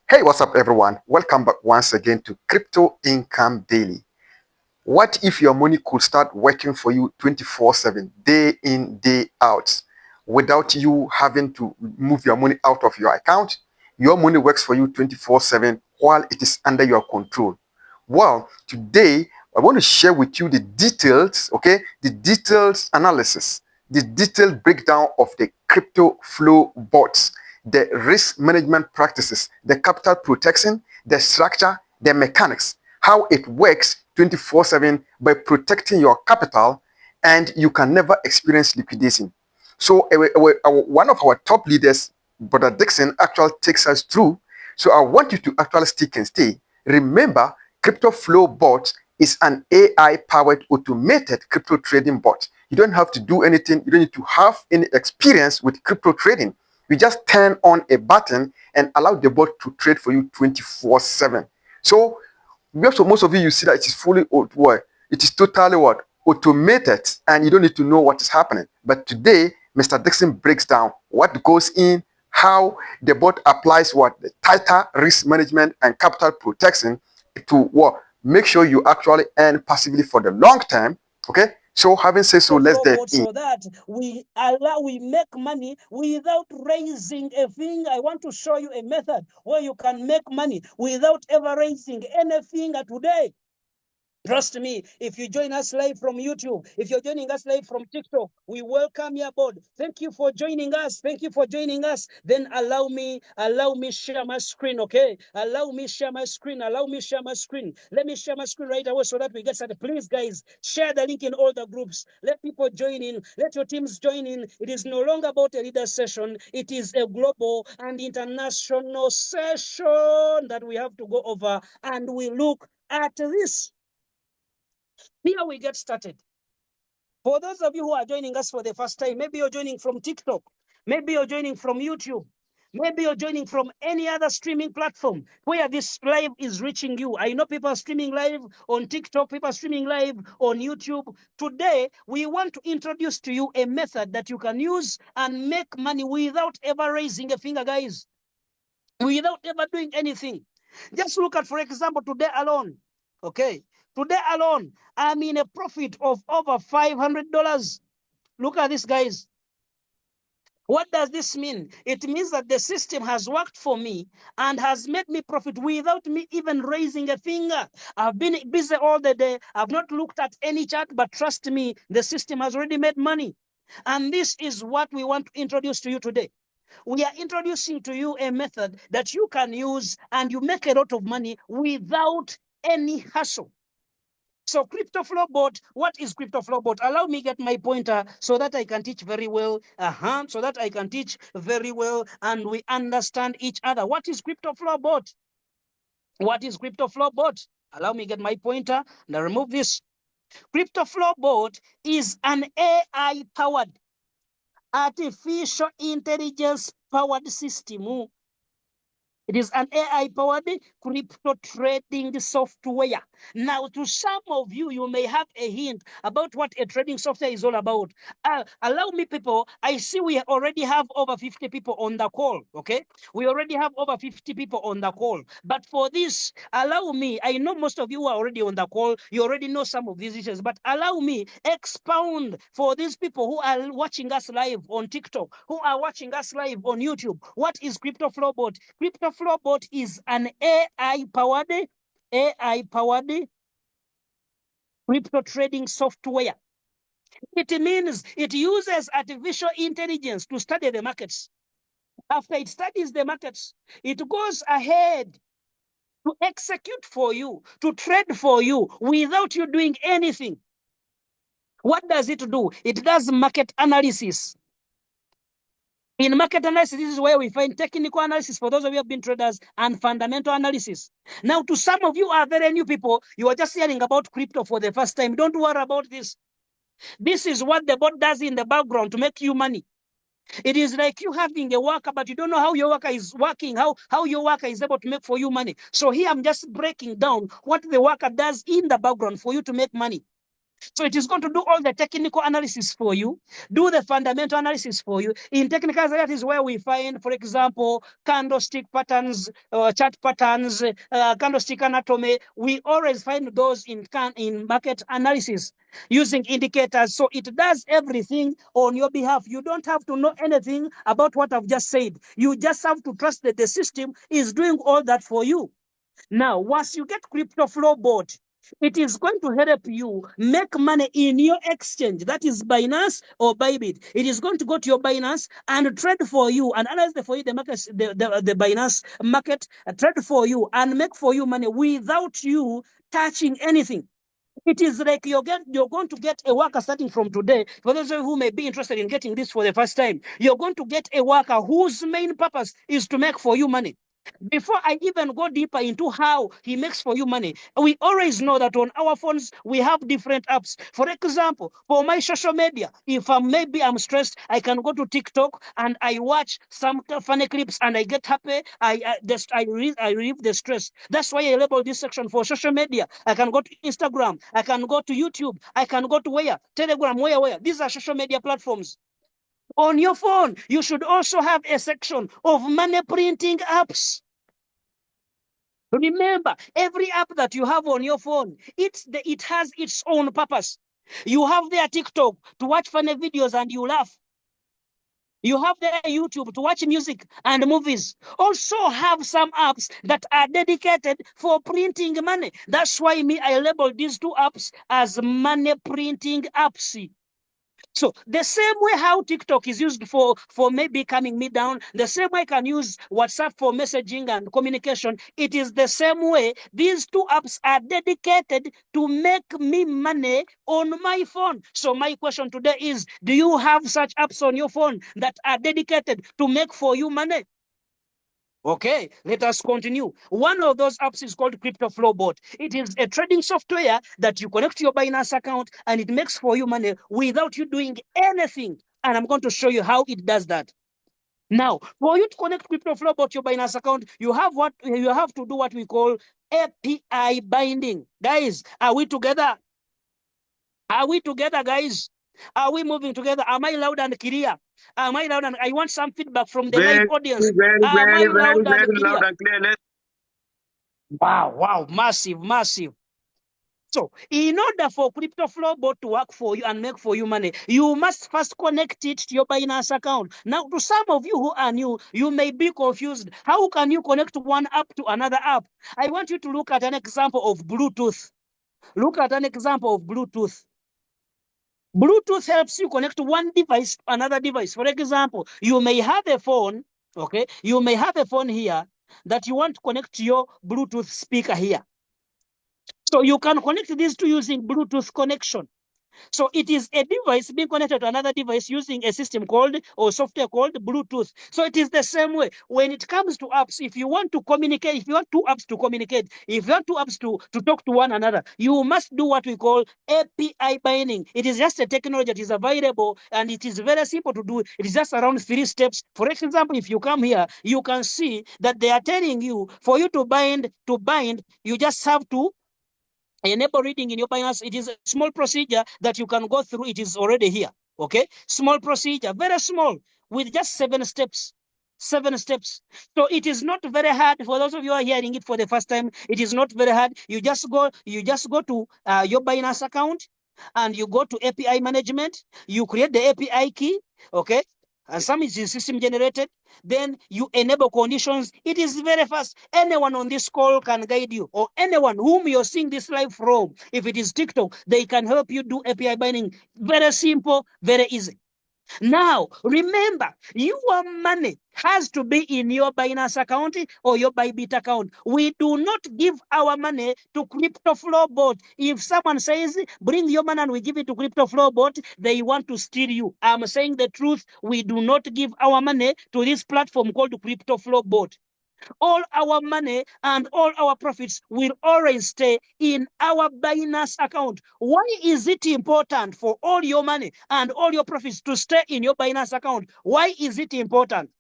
Hey, what's up, everyone? Welcome back once again to Crypto Income Daily. What if your money could start working for you 24/7, day in, day out, without you having to move your money out of your account? Your money works for you 24/7 while it is under your control. Well, today I want to share with you the details, okay? The details analysis, the detailed breakdown of the crypto flow bots, the risk management practices, the capital protection, the structure, the mechanics, how it works 24/7 by protecting your capital, and you can never experience liquidation. So one of our top leaders, Brother Dixon, actually takes us through. So I want you to actually stick and stay. Remember, Crypto Flow Bot is an AI-powered automated crypto trading bot. You don't have to do anything. You don't need to have any experience with crypto trading. You just turn on a button and allow the bot to trade for you 24/7. So most of you see that it is fully what it is totally what automated, and you don't need to know what is happening. But today, Mr. Dixon breaks down what goes in, how the bot applies what the tighter risk management and capital protection to what make sure you actually earn passively for the long term. Okay. So having said so, let's dive in. So that we make money without raising a finger. I want to show you a method where you can make money without ever raising any finger today. Trust me, if you join us live from YouTube, if you're joining us live from TikTok, we welcome you aboard. Thank you for joining us. Thank you for joining us. Then allow me share my screen, okay? Allow me share my screen. Allow me share my screen. Let me share my screen right away so that we get started. Please, guys, share the link in all the groups. Let people join in. Let your teams join in. It is no longer about a leader session. It is a global and international session that we have to go over, and we look at this. Here we get started. For those of you who are joining us for the first time, maybe you're joining from TikTok, maybe you're joining from YouTube, maybe you're joining from any other streaming platform where this live is reaching you. I know people are streaming live on TikTok, people are streaming live on YouTube. Today, we want to introduce to you a method that you can use and make money without ever raising a finger, guys, without ever doing anything. Just look at, for example, today alone. Okay. Today alone, I'm in a profit of over $500. Look at this, guys. What does this mean? It means that the system has worked for me and has made me profit without me even raising a finger. I've been busy all the day. I've not looked at any chart, but trust me, the system has already made money. And this is what we want to introduce to you today. We are introducing to you a method that you can use and you make a lot of money without any hassle. So crypto flow bot, what is crypto flow bot? Allow me get my pointer so that I can teach very well. So that I can teach very well and we understand each other. What is crypto flow bot? What is crypto flow bot? Allow me get my pointer. Now remove this. Crypto flow bot is an AI powered, artificial intelligence powered system. It is an AI-powered crypto trading software. Now, to some of you, you may have a hint about what a trading software is all about. Allow me, people. I see we already have over 50 people on the call, okay? We already have over 50 people on the call. But for this, allow me. I know most of you are already on the call. You already know some of these issues. But allow me expound for these people who are watching us live on TikTok, who are watching us live on YouTube. What is Crypto Flowbot? Crypto Flowbot is an AI-powered crypto trading software. It means it uses artificial intelligence to study the markets. After it studies the markets, it goes ahead to execute for you, to trade for you without you doing anything. What does it do? It does market analysis. In market analysis, this is where we find technical analysis for those of you who have been traders and fundamental analysis. Now, to some of you are very new people, you are just hearing about crypto for the first time. Don't worry about this. This is what the bot does in the background to make you money. It is like you having a worker, but you don't know how your worker is working, how your worker is able to make for you money. So here I'm just breaking down what the worker does in the background for you to make money. So it is going to do all the technical analysis for you, do the fundamental analysis for you. In technical, that is where we find, for example, candlestick patterns, chart patterns, candlestick anatomy. We always find those in market analysis using indicators. So it does everything on your behalf. You don't have to know anything about what I've just said. You just have to trust that the system is doing all that for you. Now, once you get crypto flow bot, it is going to help you make money in your exchange. That is Binance or Bybit. It is going to go to your Binance and trade for you and analyze for you the market, the Binance market, trade for you and make for you money without you touching anything. It is like you're going to get a worker starting from today. For those of you who may be interested in getting this for the first time, you're going to get a worker whose main purpose is to make for you money. Before I even go deeper into how he makes for you money, we always know that on our phones, we have different apps. For example, for my social media, if maybe I'm stressed, I can go to TikTok and I watch some funny clips and I get happy. I relieve the stress. That's why I label this section for social media. I can go to Instagram. I can go to YouTube. I can go to where? Telegram, where? These are social media platforms. On your phone, you should also have a section of money printing apps. Remember, every app that you have on your phone, it has its own purpose. You have their TikTok to watch funny videos and you laugh. You have their YouTube to watch music and movies. Also have some apps that are dedicated for printing money. That's why I label these two apps as money printing apps. So the same way how TikTok is used for maybe calming me down, the same way I can use WhatsApp for messaging and communication, it is the same way these two apps are dedicated to make me money on my phone. So my question today is, do you have such apps on your phone that are dedicated to make for you money? Okay, let us continue. One of those apps is called Crypto Flow Bot. It is a trading software that you connect to your Binance account and it makes for you money without you doing anything. And I'm going to show you how it does that. Now, for you to connect Crypto Flow Bot to your Binance account, you have to do what we call API binding. Guys, are we together? Are we together, guys? Are we moving together? Am I loud and clear? Am I loud and I want some feedback from the live Very, audience. very, Am I very, very, loud and very clear? loud and clear. Wow, massive, massive. So, in order for Crypto Flow Bot to work for you and make for you money, you must first connect it to your Binance account. Now, to some of you who are new, you may be confused. How can you connect one app to another app? I want you to look at an example of Bluetooth. Look at an example of Bluetooth. Bluetooth helps you connect one device to another device. For example, you may have a phone, okay? You may have a phone here that you want to connect to your Bluetooth speaker here. So you can connect these two using Bluetooth connection. So it is a device being connected to another device using a system called or software called Bluetooth. So it is the same way. When it comes to apps, if you want to communicate, if you want two apps to communicate, if you want two apps to talk to one another, you must do what we call API binding. It is just a technology that is available and it is very simple to do. It is just around 3 steps. For example, if you come here, you can see that they are telling you for you to bind, you just have to enable reading in your Binance. It is a small procedure that you can go through. It is already here. Okay, small procedure, very small, with just 7 steps. 7 steps. So it is not very hard for those of you who are hearing it for the first time. It is not very hard. You just go to your Binance account and you go to API management. You create the API key. Okay, and some is system generated. Then you enable conditions. It is very fast. Anyone on this call can guide you, or anyone whom you're seeing this live from. If it is TikTok, they can help you do API binding. Very simple, very easy. Now, remember, your money has to be in your Binance account or your Bybit account. We do not give our money to Crypto Flow Bot. If someone says, bring your money and we give it to Crypto Flow Bot, they want to steal you. I'm saying the truth. We do not give our money to this platform called Crypto Flow Bot. All our money and all our profits will always stay in our Binance account. Why is it important for all your money and all your profits to stay in your Binance account? Why is it important?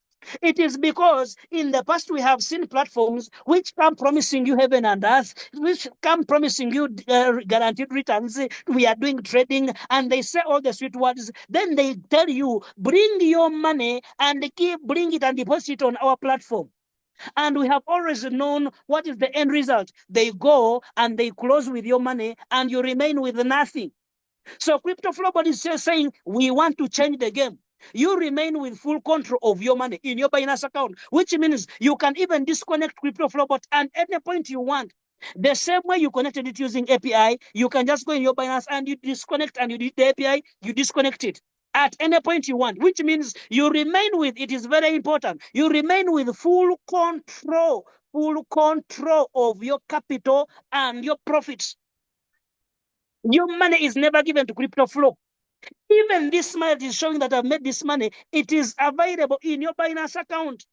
It is because in the past we have seen platforms which come promising you heaven and earth, which come promising you guaranteed returns. We are doing trading, and they say all the sweet words. Then they tell you, bring your money and bring it and deposit it on our platform. And we have always known what is the end result. They go and they close with your money, and you remain with nothing. So Crypto Flowbot is just saying, we want to change the game. You remain with full control of your money in your Binance account, which means you can even disconnect Crypto Flowbot at any point you want. The same way you connected it using API, you can just go in your Binance and you disconnect, and you did the API, you disconnect it at any point you want, which means you remain with, it is very important, you remain with full control of your capital and your profits. Your money is never given to Crypto Flow. Even this money that is showing that I've made this money, it is available in your Binance account.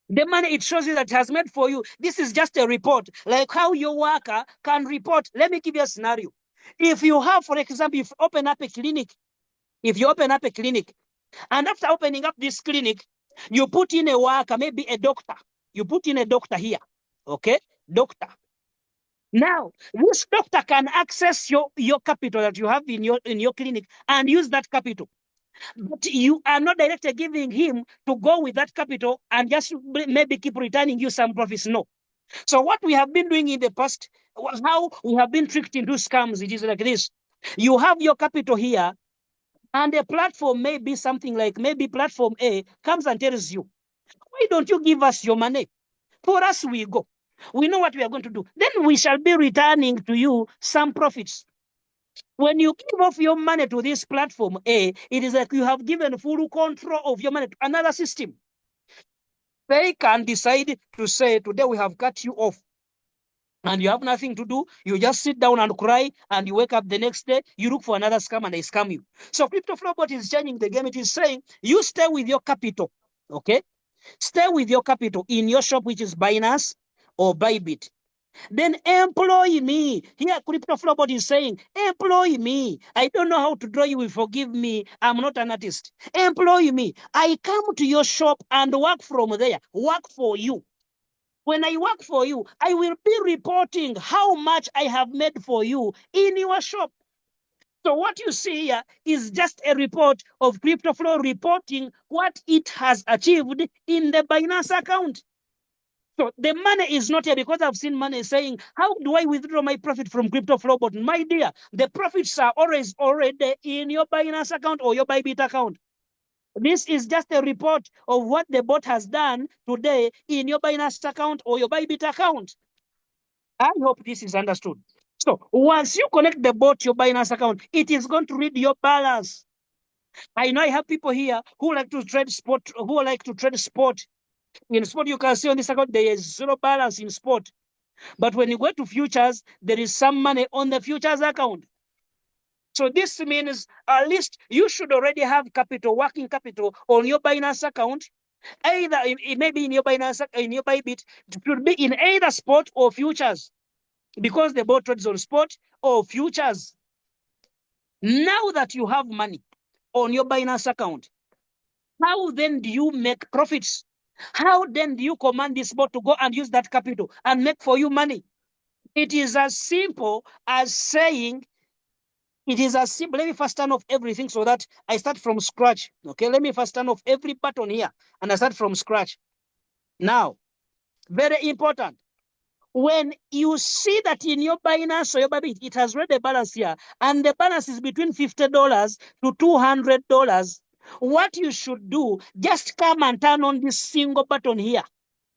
The money it shows you that it has made for you, this is just a report, like how your worker can report. Let me give you a scenario. If you have, for example, if you open up a clinic, and after opening up this clinic, you put in a worker, maybe a doctor. You put in a doctor here, okay? Doctor. Now, this doctor can access your capital that you have in your clinic and use that capital. But you are not directly giving him to go with that capital and just maybe keep returning you some profits. No. So what we have been doing in the past, how we have been tricked into scams, it is like this. You have your capital here, and a platform may be something like, maybe platform A comes and tells you, why don't you give us your money? For us, we go. We know what we are going to do. Then we shall be returning to you some profits. When you give off your money to this platform A, it is like you have given full control of your money to another system. They can decide to say, today we have cut you off, and you have nothing to do. You just sit down and cry, and you wake up the next day, you look for another scam, and they scam you. So Crypto Flowbot is changing the game. It is saying, you stay with your capital, okay? Stay with your capital in your shop, which is Binance or Bybit. Then employ me. Here, Crypto Flowbot is saying, employ me. I don't know how to draw, you will forgive me. I'm not an artist. Employ me. I come to your shop and work from there. Work for you. When I work for you, I will be reporting how much I have made for you in your shop. So what you see here is just a report of CryptoFlow reporting what it has achieved in the Binance account. So the money is not here, because I've seen money saying, how do I withdraw my profit from CryptoFlow? But my dear, the profits are always already in your Binance account or your Bybit account. This is just a report of what the bot has done today in your Binance account or your Bybit account. I hope this is understood. So once you connect the bot to your Binance account, it is going to read your balance. I know I have people here who like to trade spot, In sport, you can see on this account, there is zero balance in sport. But when you go to futures, there is some money on the futures account. So this means at least you should already have capital, working capital on your Binance account. Either it may be in your Binance, in your Bybit, it should be in either spot or futures, because the bot trades on spot or futures. Now that you have money on your Binance account, how then do you make profits? How then do you command this bot to go and use that capital and make for you money? It is as simple as saying, let me first turn off everything so that I start from scratch. Okay, let me first turn off every button here and I start from scratch. Now, very important. When you see that in your Binance or your Bybit, it has read the balance here, and the balance is between $50 to $200, what you should do, just come and turn on this single button here.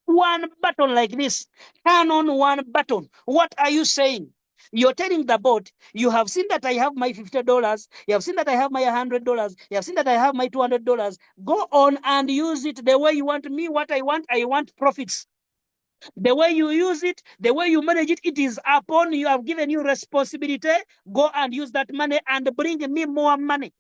One button like this. Turn on one button. What are you saying? You're telling the bot, you have seen that I have my $50. You have seen that I have my $100. You have seen that I have my $200. Go on and use it the way you want. Me, what I want profits. The way you use it, the way you manage it, it is upon you. Have given you responsibility. Go and use that money and bring me more money.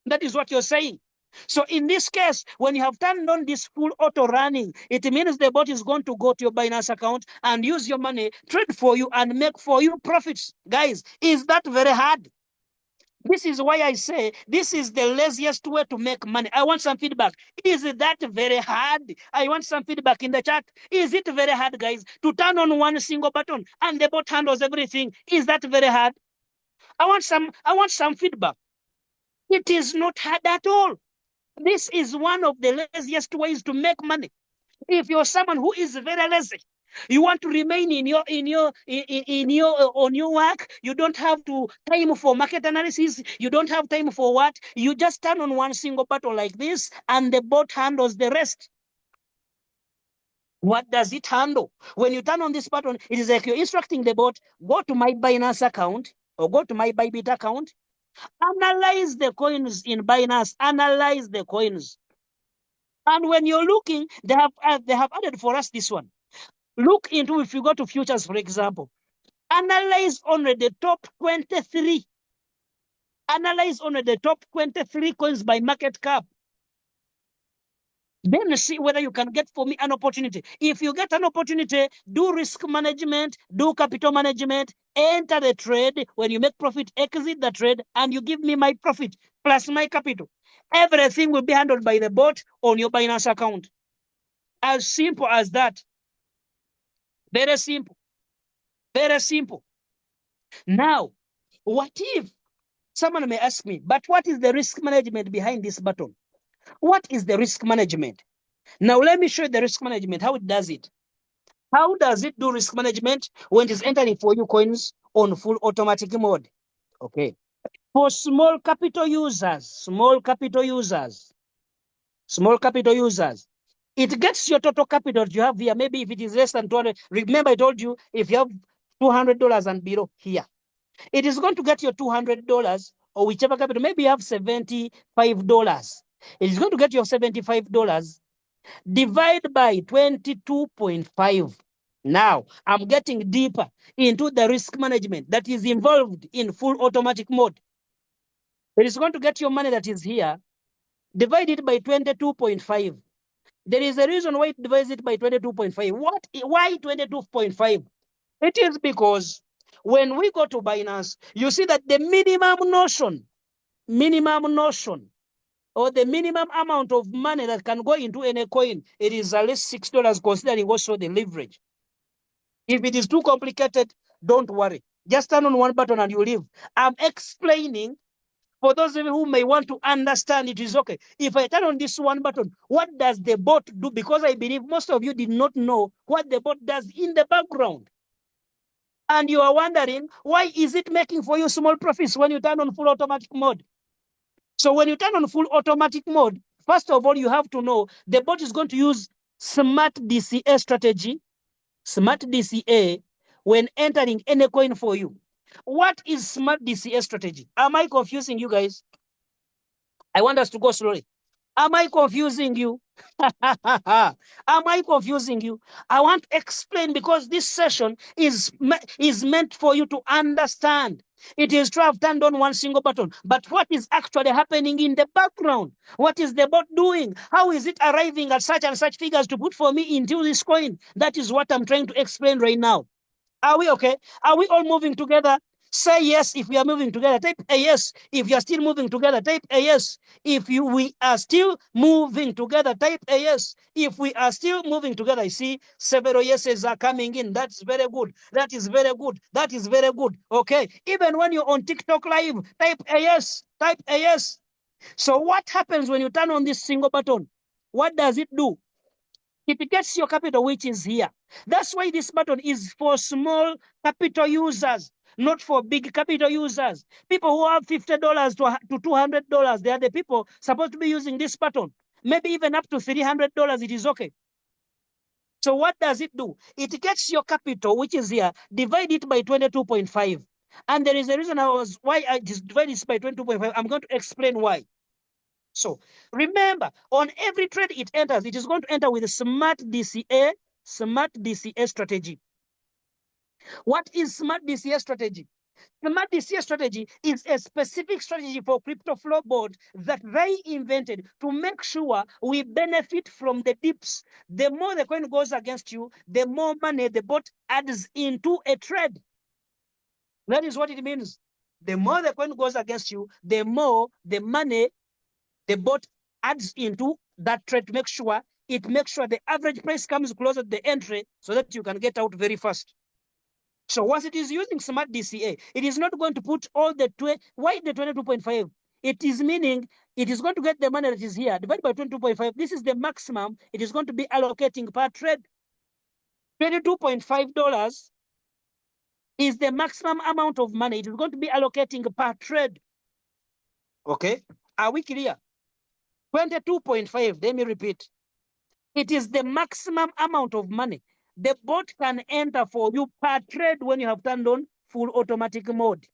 That is what you're saying. So in this case, when you have turned on this full auto running, it means the bot is going to go to your Binance account and use your money, trade for you, and make for you profits. Guys, is that very hard? This is why I say this is the laziest way to make money. I want some feedback. Is that very hard? I want some feedback in the chat. Is it very hard, guys, to turn on one single button and the bot handles everything? Is that very hard? I want some feedback. It is not hard at all. This is one of the laziest ways to make money. If you're someone who is very lazy, you want to remain in your on your work, you don't have to time for market analysis, you don't have time for what, you just turn on one single button like this and the bot handles the rest. What does it handle? When you turn on this button, it is like you're instructing the bot, go to my Binance account or go to my Bybit account, analyze the coins in Binance, analyze the coins. And when you're looking, they have added for us this one. Look into, if you go to futures, for example, analyze only the top 23. Analyze only the top 23 coins by market cap. Then see whether you can get for me an opportunity. If you get an opportunity, do risk management, do capital management, enter the trade. When you make profit, exit the trade, and you give me my profit plus my capital. Everything will be handled by the bot on your Binance account. As simple as that. Very simple. Very simple. Now, what if someone may ask me, but what is the risk management behind this button? What is the risk management? Now, let me show you the risk management, how it does it. How does it do risk management when it is entering for you coins on full automatic mode? Okay. For small capital users, it gets your total capital that you have here. Maybe if it is less than 200, remember I told you, if you have $200 and below here, it is going to get your $200 or whichever capital. Maybe you have $75. It is going to get your $75. Divide by 22.5. Now, I'm getting deeper into the risk management that is involved in full automatic mode. It is going to get your money that is here. Divide it by 22.5. There is a reason why it divides it by 22.5. Why 22.5? It is because when we go to Binance, you see that the minimum notion, or the minimum amount of money that can go into any coin, it is at least $6, considering also the leverage. If it is too complicated, don't worry. Just turn on one button and you leave. I'm explaining for those of you who may want to understand. It is okay. If I turn on this one button, what does the bot do? Because I believe most of you did not know what the bot does in the background. And you are wondering, why is it making for you small profits when you turn on full automatic mode? So when you turn on full automatic mode, first of all, you have to know the bot is going to use smart DCA strategy, smart DCA, when entering any coin for you. What is smart DCA strategy? Am I confusing you guys? I want us to go slowly. Am I confusing you? Am I confusing you? I want to explain, because this session is meant for you to understand. It is true I've turned on one single button, but what is actually happening in the background? What is the bot doing? How is it arriving at such and such figures to put for me into this coin? That is what I'm trying to explain right now. Are we okay? Are we all moving together? Say yes if we are moving together. Type a yes. If you are still moving together, type a yes. If we are still moving together, type a yes. If we are still moving together, I see several yeses are coming in. That's very good. That is very good. That is very good. Okay. Even when you're on TikTok live, type a yes. Type a yes. So what happens when you turn on this single button? What does it do? It gets your capital, which is here. That's why this button is for small capital users, not for big capital users. People who have $50 to $200, they are the people supposed to be using this button. Maybe even up to $300, it is okay. So what does it do? It gets your capital, which is here, divide it by 22.5. And there is a reason why I divide this by 22.5. I'm going to explain why. So remember, on every trade it enters, it is going to enter with a smart DCA strategy. What is smart DCA strategy? Smart DCA strategy is a specific strategy for crypto flow board that they invented to make sure we benefit from the dips. The more the coin goes against you, the more money the bot adds into a trade. That is what it means. The more the coin goes against you, the more the money the bot adds into that trade to make sure the average price comes closer to the entry so that you can get out very fast. So once it is using smart DCA, it is not going to put all the why the 22.5? It is meaning it is going to get the money that is here divided by 22.5. This is the maximum it is going to be allocating per trade. $22.5 is the maximum amount of money it is going to be allocating per trade. Okay, are we clear? 22.5, let me repeat. It is the maximum amount of money the bot can enter for you per trade when you have turned on full automatic mode.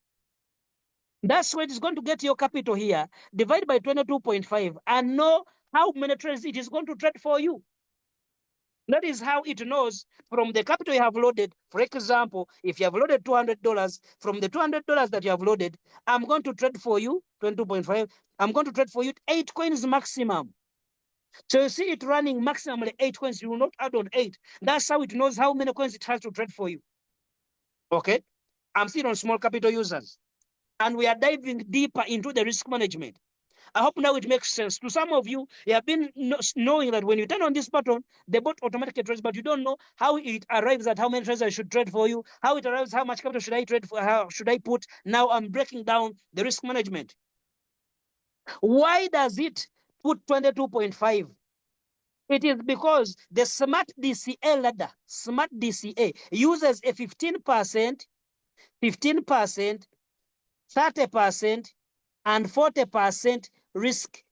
That's why it is going to get your capital here, divide by 22.5, and know how many trades it is going to trade for you. That is how it knows from the capital you have loaded. For example, if you have loaded $200, from the $200 that you have loaded, I'm going to trade for you 22.5. I'm going to trade for you 8 coins maximum. So you see it running maximally 8 coins. You will not add on 8. That's how it knows how many coins it has to trade for you. Okay? I'm still on small capital users. And we are diving deeper into the risk management. I hope now it makes sense. To some of you, you have been knowing that when you turn on this button, the bot automatically trades, but you don't know how it arrives at how many trades I should trade for you, how it arrives, how much capital should I trade for, how should I put. Now I'm breaking down the risk management. Why does it put 22.5? It is because the smart DCA ladder, smart DCA, uses a 15%, 15%, 30%, and 40% risk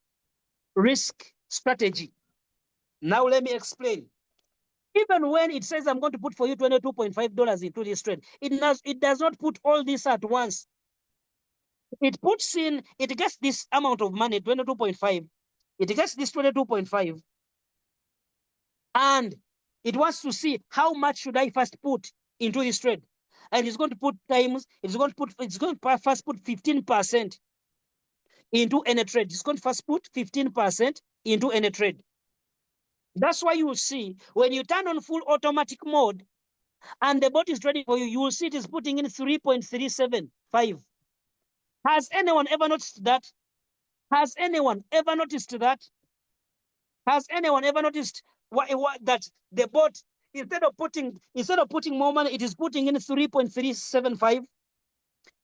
strategy. Now let me explain. Even when it says I'm going to put for you $22.5 into this trade, it does not put all this at once. It gets this amount of money, 22.5. It gets this 22.5. And it wants to see how much should I first put into this trade. And it's going to put it's going to first put 15% into any trade. It's going to first put 15% into any trade. That's why you will see when you turn on full automatic mode and the bot is trading for you, you will see it is putting in 3.375. Has anyone ever noticed that? Has anyone ever noticed that? Has anyone ever noticed that the bot, instead of putting more money, it is putting in 3.375?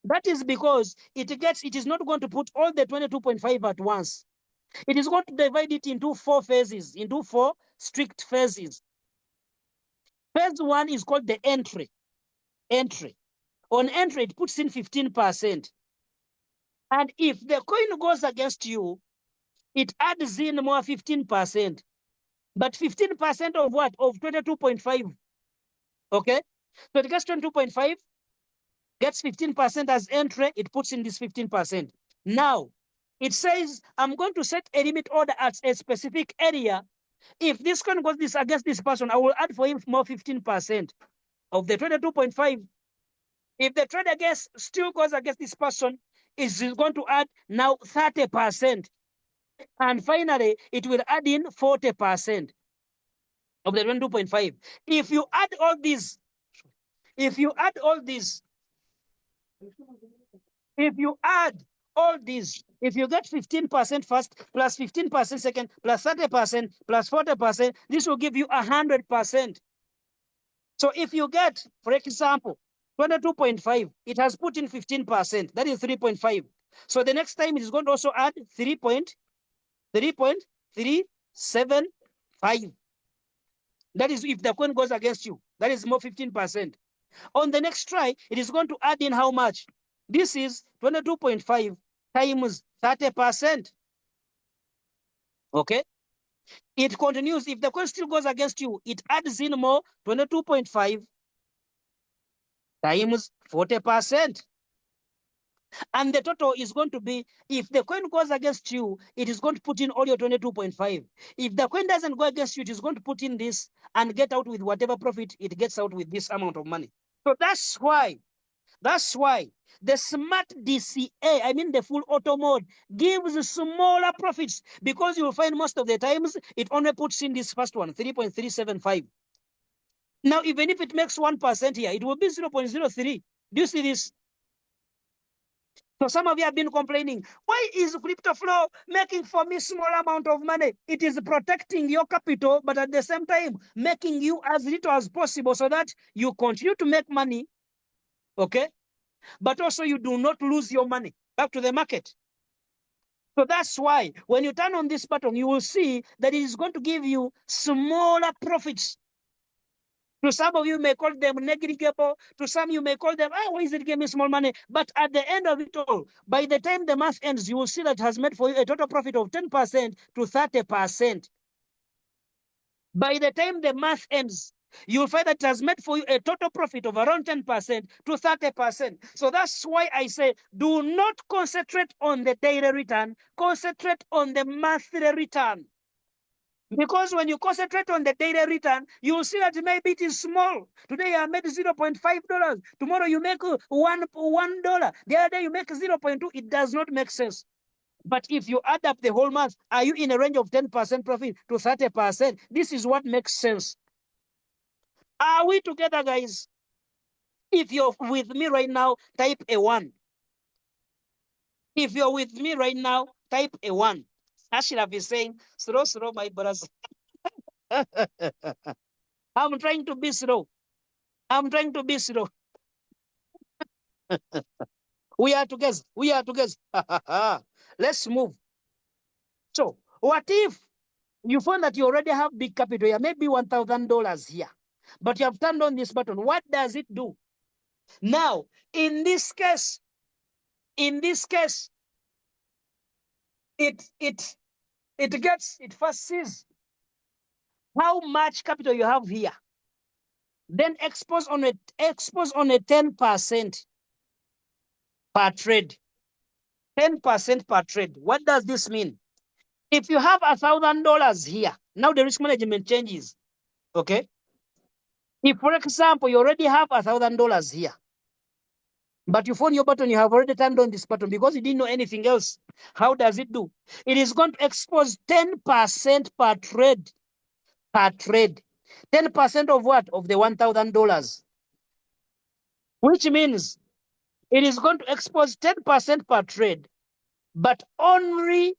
That is because it is not going to put all the 22.5 at once. It is going to divide it into 4 phases, into 4 strict phases. Phase 1 is called the entry. On entry, it puts in 15%. And if the coin goes against you, it adds in more 15%. But 15% of what? Of 22.5. Okay? So it gets 22.5, gets 15% as entry, it puts in this 15%. Now, it says, I'm going to set a limit order at a specific area. If this coin goes against this person, I will add for him more 15% of the 22.5. If the trade still goes against this person, it's going to add now 30%. And finally, it will add in 40% of the 22.5. If you add all these, if you add all these, if you get 15% first, plus 15% second, plus 30%, plus 40%, this will give you 100%. So if you get, for example, 22.5, it has put in 15%, that is 3.5. So the next time it is going to also add 3.375. That is if the coin goes against you. That is more 15%. On the next try, it is going to add in how much? This is 22.5 times 30%. Okay? It continues. If the coin still goes against you, it adds in more 22.5 times 40%. And the total is going to be, if the coin goes against you, it is going to put in all your 22.5. If the coin doesn't go against you, it is going to put in this and get out with whatever profit it gets out with this amount of money. So that's why the smart DCA, I mean the full auto mode, gives smaller profits, because you will find most of the times it only puts in this first one, 3.375. Now, even if it makes 1% here, it will be 0.03. Do you see this? So some of you have been complaining, why is crypto flow making for me small amount of money? It is protecting your capital, but at the same time, making you as little as possible so that you continue to make money, okay? But also you do not lose your money back to the market. So that's why when you turn on this button, you will see that it is going to give you smaller profits. To some of you may call them negligible. To some you may call them, why is it giving me small money? But at the end of it all, by the time the month ends, you will see that it has made for you a total profit of 10% to 30%. By the time the month ends, you'll find that it has made for you a total profit of around 10% to 30%. So that's why I say, do not concentrate on the daily return, concentrate on the monthly return. Because when you concentrate on the daily return, you will see that maybe it is small. Today I made $0.5. Tomorrow you make $1. The other day you make 0.2. It does not make sense. But if you add up the whole month, are you in a range of 10% profit to 30%? This is what makes sense. Are we together, guys? If you're with me right now, type a 1. If you're with me right now, type a 1. Ashraf is saying, slow, my brothers. I'm trying to be slow. I'm trying to be slow. We are together. We are together. Let's move. So, what if you find that you already have big capital here, maybe $1,000 here, but you have turned on this button? What does it do? Now, in this case, it first sees how much capital you have here, then expose on a 10% per trade. 10% per trade. What does this mean? If you have $1,000 here, now the risk management changes. Okay. If, for example, you already have $1,000 here, but you found your button, you have already turned on this button because you didn't know anything else. How does it do? It is going to expose 10% per trade. Per trade. 10% of what? Of the $1,000. Which means it is going to expose 10% per trade, but only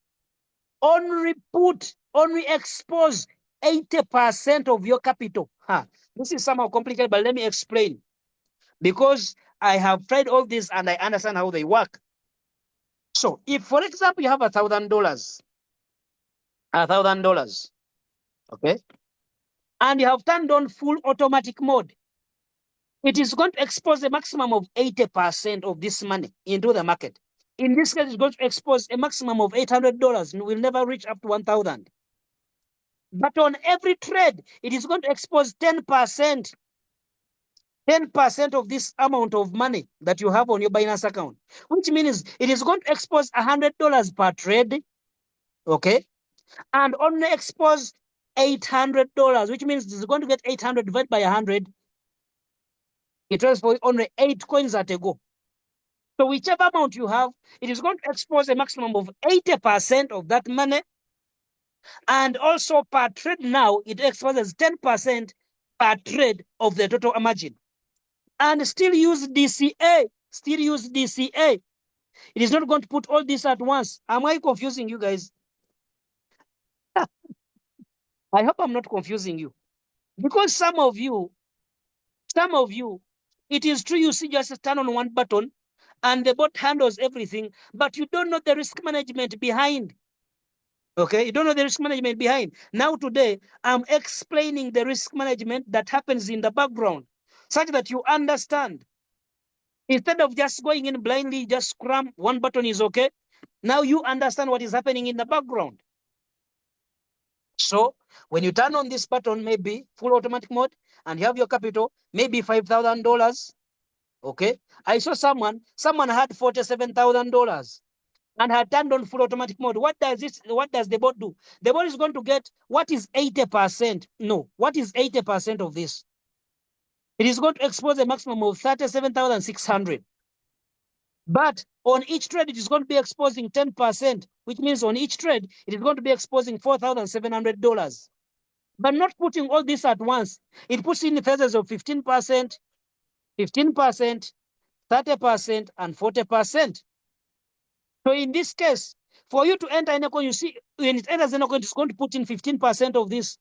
expose 80% of your capital. This is somehow complicated, but let me explain. Because I have tried all this and I understand how they work. So if, for example, you have $1,000, okay, and you have turned on full automatic mode, it is going to expose a maximum of 80% of this money into the market. In this case, it's going to expose a maximum of $800 and will never reach up to 1,000. But on every trade, it is going to expose 10%. 10% of this amount of money that you have on your Binance account, which means it is going to expose $100 per trade, okay, and only expose $800, which means it's going to get 800 divided by 100. It trades for only 8 coins at a go. So whichever amount you have, it is going to expose a maximum of 80% of that money, and also per trade now it exposes 10% per trade of the total margin. And still use DCA. It is not going to put all this at once. Am I confusing you guys? I hope I'm not confusing you. Because some of you, it is true you see just turn on one button and the bot handles everything, but you don't know the risk management behind. Okay, you don't know the risk management behind. Now today, I'm explaining the risk management that happens in the background, such that you understand. Instead of just going in blindly, just cram one button is okay. Now you understand what is happening in the background. So when you turn on this button, maybe full automatic mode, and you have your capital, maybe $5,000. Okay. I saw someone had $47,000 and had turned on full automatic mode. What does the bot do? The bot is going to get what is 80%. No, what is 80% of this? It is going to expose a maximum of 37,600. But on each trade, it is going to be exposing 10%, which means on each trade, it is going to be exposing $4,700. But not putting all this at once. It puts in phases of 15%, 15%, 30%, and 40%. So in this case, for you to enter any coin, you see when it enters any coin, it's going to put in 15% of this,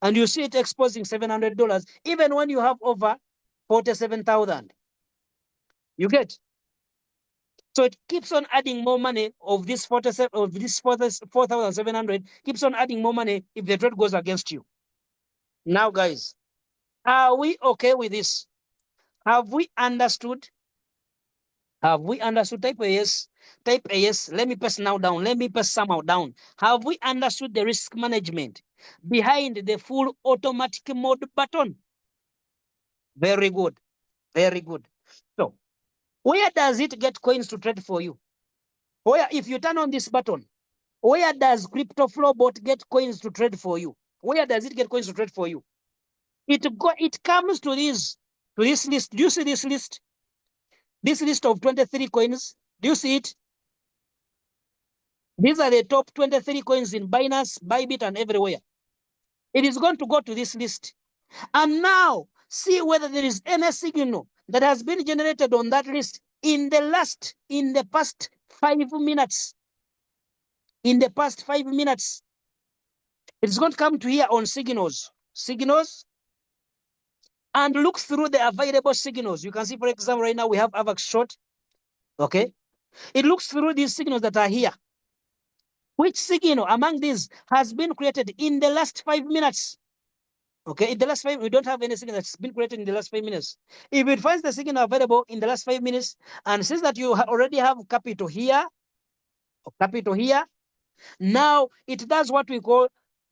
and you see it exposing $700, even when you have over 47,000. You get? So it keeps on adding more money of this 47 of this 4,700 keeps on adding more money if the trade goes against you. Now, guys, are we okay with this? Have we understood? Have we understood? Type a yes. Type a yes. Let me press now down. Let me press somehow down. Have we understood the risk management behind the full automatic mode button? Very good. Very good. So, where does it get coins to trade for you? Where, if you turn on this button, where does Crypto Flow Bot get coins to trade for you? Where does it get coins to trade for you? It comes to this list. Do you see this list? This list of 23 coins. Do you see it? These are the top 23 coins in Binance, Bybit, and everywhere. It is going to go to this list. And now, see whether there is any signal that has been generated on that list in the past 5 minutes. In the past 5 minutes. It's going to come to here on signals. Signals. And look through the available signals. You can see, for example, right now we have AVAX short. Okay. It looks through these signals that are here. Which signal among these has been created in the last 5 minutes? Okay, in the last 5, we don't have any signal that's been created in the last 5 minutes. If it finds the signal available in the last 5 minutes, and since that you already have capital here, or capital here, now it does what we call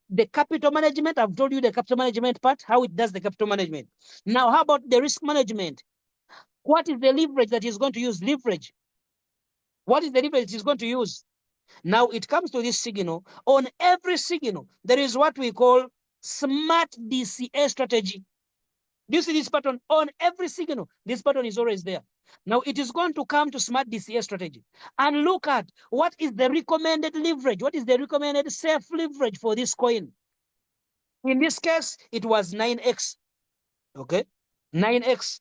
the capital management. I've told you the capital management part, how it does the capital management. Now, how about the risk management? What is the leverage that is going to use? Leverage. What is the leverage it's going to use? Now it comes to this signal. On every signal, there is what we call smart DCA strategy. Do you see this pattern? On every signal, this pattern is always there. Now it is going to come to smart DCA strategy and look at what is the recommended leverage. What is the recommended safe leverage for this coin? In this case, it was 9x. Okay, 9x.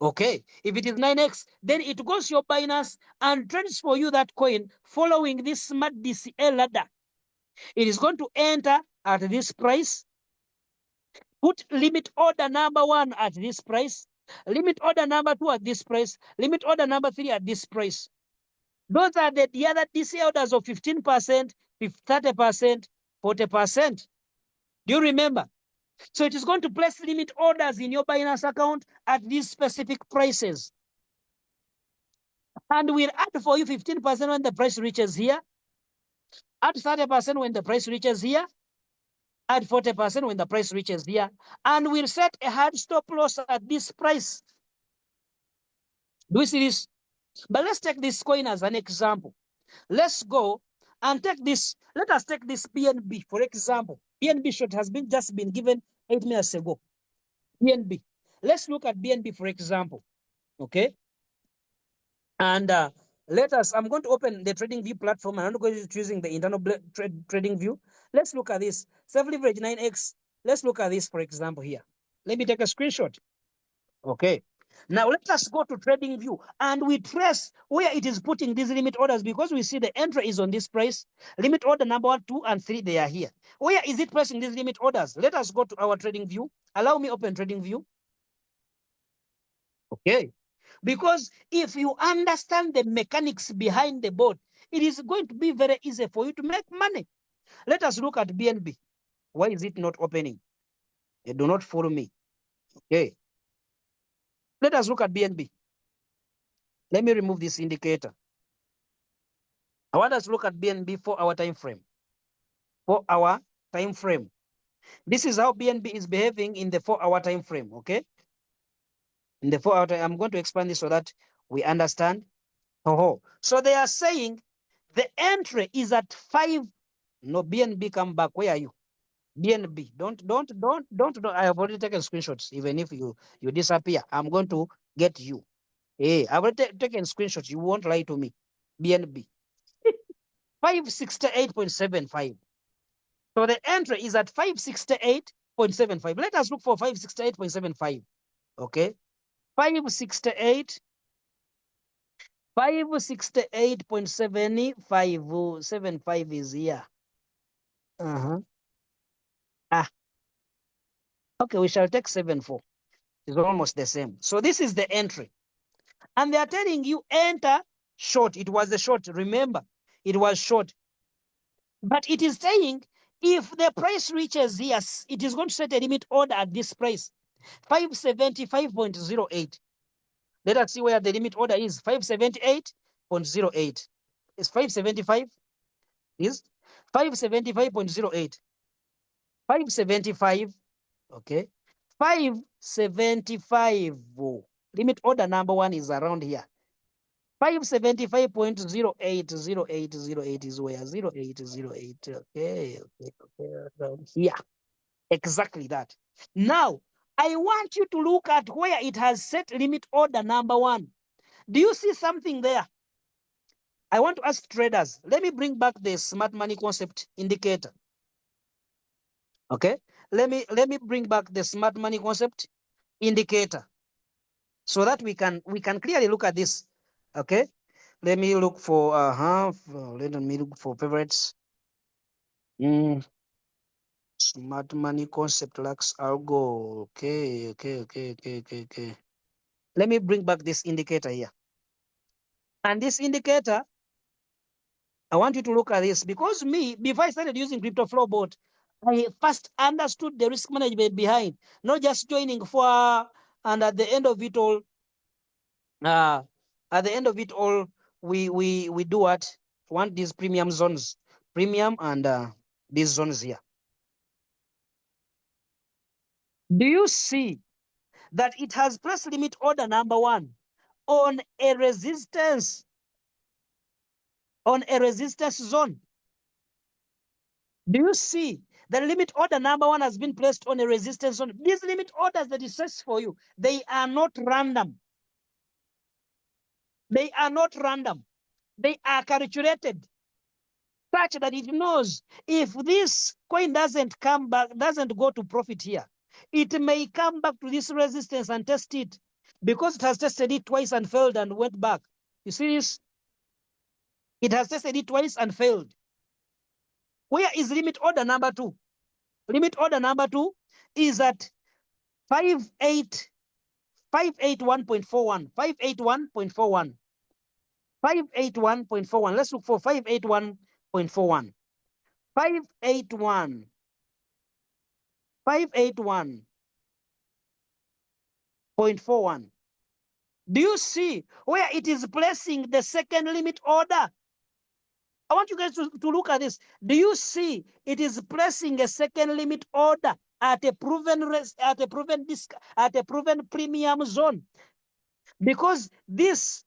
Okay, if it is 9x, then it goes to your Binance and trades for you that coin following this smart DCA ladder. It is going to enter at this price, put limit order number 1 at this price, limit order number 2 at this price, limit order number 3 at this price. Those are the other DCA orders of 15%, 30%, 40%. Do you remember? So it is going to place limit orders in your Binance account at these specific prices. And we'll add for you 15% when the price reaches here, add 30% when the price reaches here, add 40% when the price reaches here, and we'll set a hard stop loss at this price. Do you see this? But let's take this coin as an example. Let's go and take this. Let us take this BNB, for example. BNB short has just been given 8 minutes ago. BNB. Let's look at BNB, for example. Okay. And I'm going to open the trading view platform, and I'm going to choosing the internal trading view. Let's look at this. Self-leverage 9x. Let's look at this, for example, here. Let me take a screenshot. Okay. Now let us go to trading view and we trace where it is putting these limit orders, because we see the entry is on this price. Limit order number 1, 2, and 3, they are here. Where is it pressing these limit orders? Let us go to our trading view. Allow me open trading view. Okay. Because if you understand the mechanics behind the board, it is going to be very easy for you to make money. Let us look at BNB. Why is it not opening? Do not follow me. Okay. Let us look at BNB. Let me remove this indicator. I want us to look at BNB 4-hour time frame. 4-hour time frame. This is how BNB is behaving in the 4-hour time frame. Okay. In the 4-hour time, I'm going to expand this so that we understand. So they are saying the entry is at 5. No, BNB, come back. Where are you? BNB. Don't. I have already taken screenshots. Even if you disappear, I'm going to get you. Hey, I've already taken screenshots. You won't lie to me. BNB. 568.75. So the entry is at 568.75. Let us look for 568.75. Okay. 568. 568.7575 is here. Ah, okay, we shall take 74. It's almost the same. So this is the entry. And they are telling you enter short. It was a short, remember, it was short. But it is saying if the price reaches here, it is going to set a limit order at this price, 575.08. Let us see where the limit order is. 578.08. Is 575? Is 575.08. 575. Okay. 575. Limit order number one is around here. 575.080808 is where 0808. Okay, around here. Exactly that. Now, I want you to look at where it has set limit order number one. Do you see something there? I want to ask traders. Let me bring back the smart money concept indicator. Okay. Let me bring back the smart money concept indicator so that we can clearly look at this. Okay. Let me look for let me look for favorites. Smart money concept lacks algo. Okay. Let me bring back this indicator here. And this indicator, I want you to look at this because me, before I started using crypto flow bot, I first understood the risk management behind, not just joining for, and at the end of it all, we do what? Want these premium zones, premium and these zones here. Do you see that it has press limit order number one on a resistance zone? Do you see the limit order number one has been placed on a resistance zone? These limit orders that it sets for you, they are not random. They are not random. They are calculated such that it knows if this coin doesn't come back, doesn't go to profit here, it may come back to this resistance and test it because it has tested it twice and failed and went back. You see this? It has tested it twice and failed. Where is limit order number two? Limit order number two is at 581.41. 581.41. 581.41. Let's look for 581.41. 581. 581.41. Do you see where it is placing the second limit order? I want you guys to look at this. Do you see it is placing a second limit order at a proven premium zone? Because this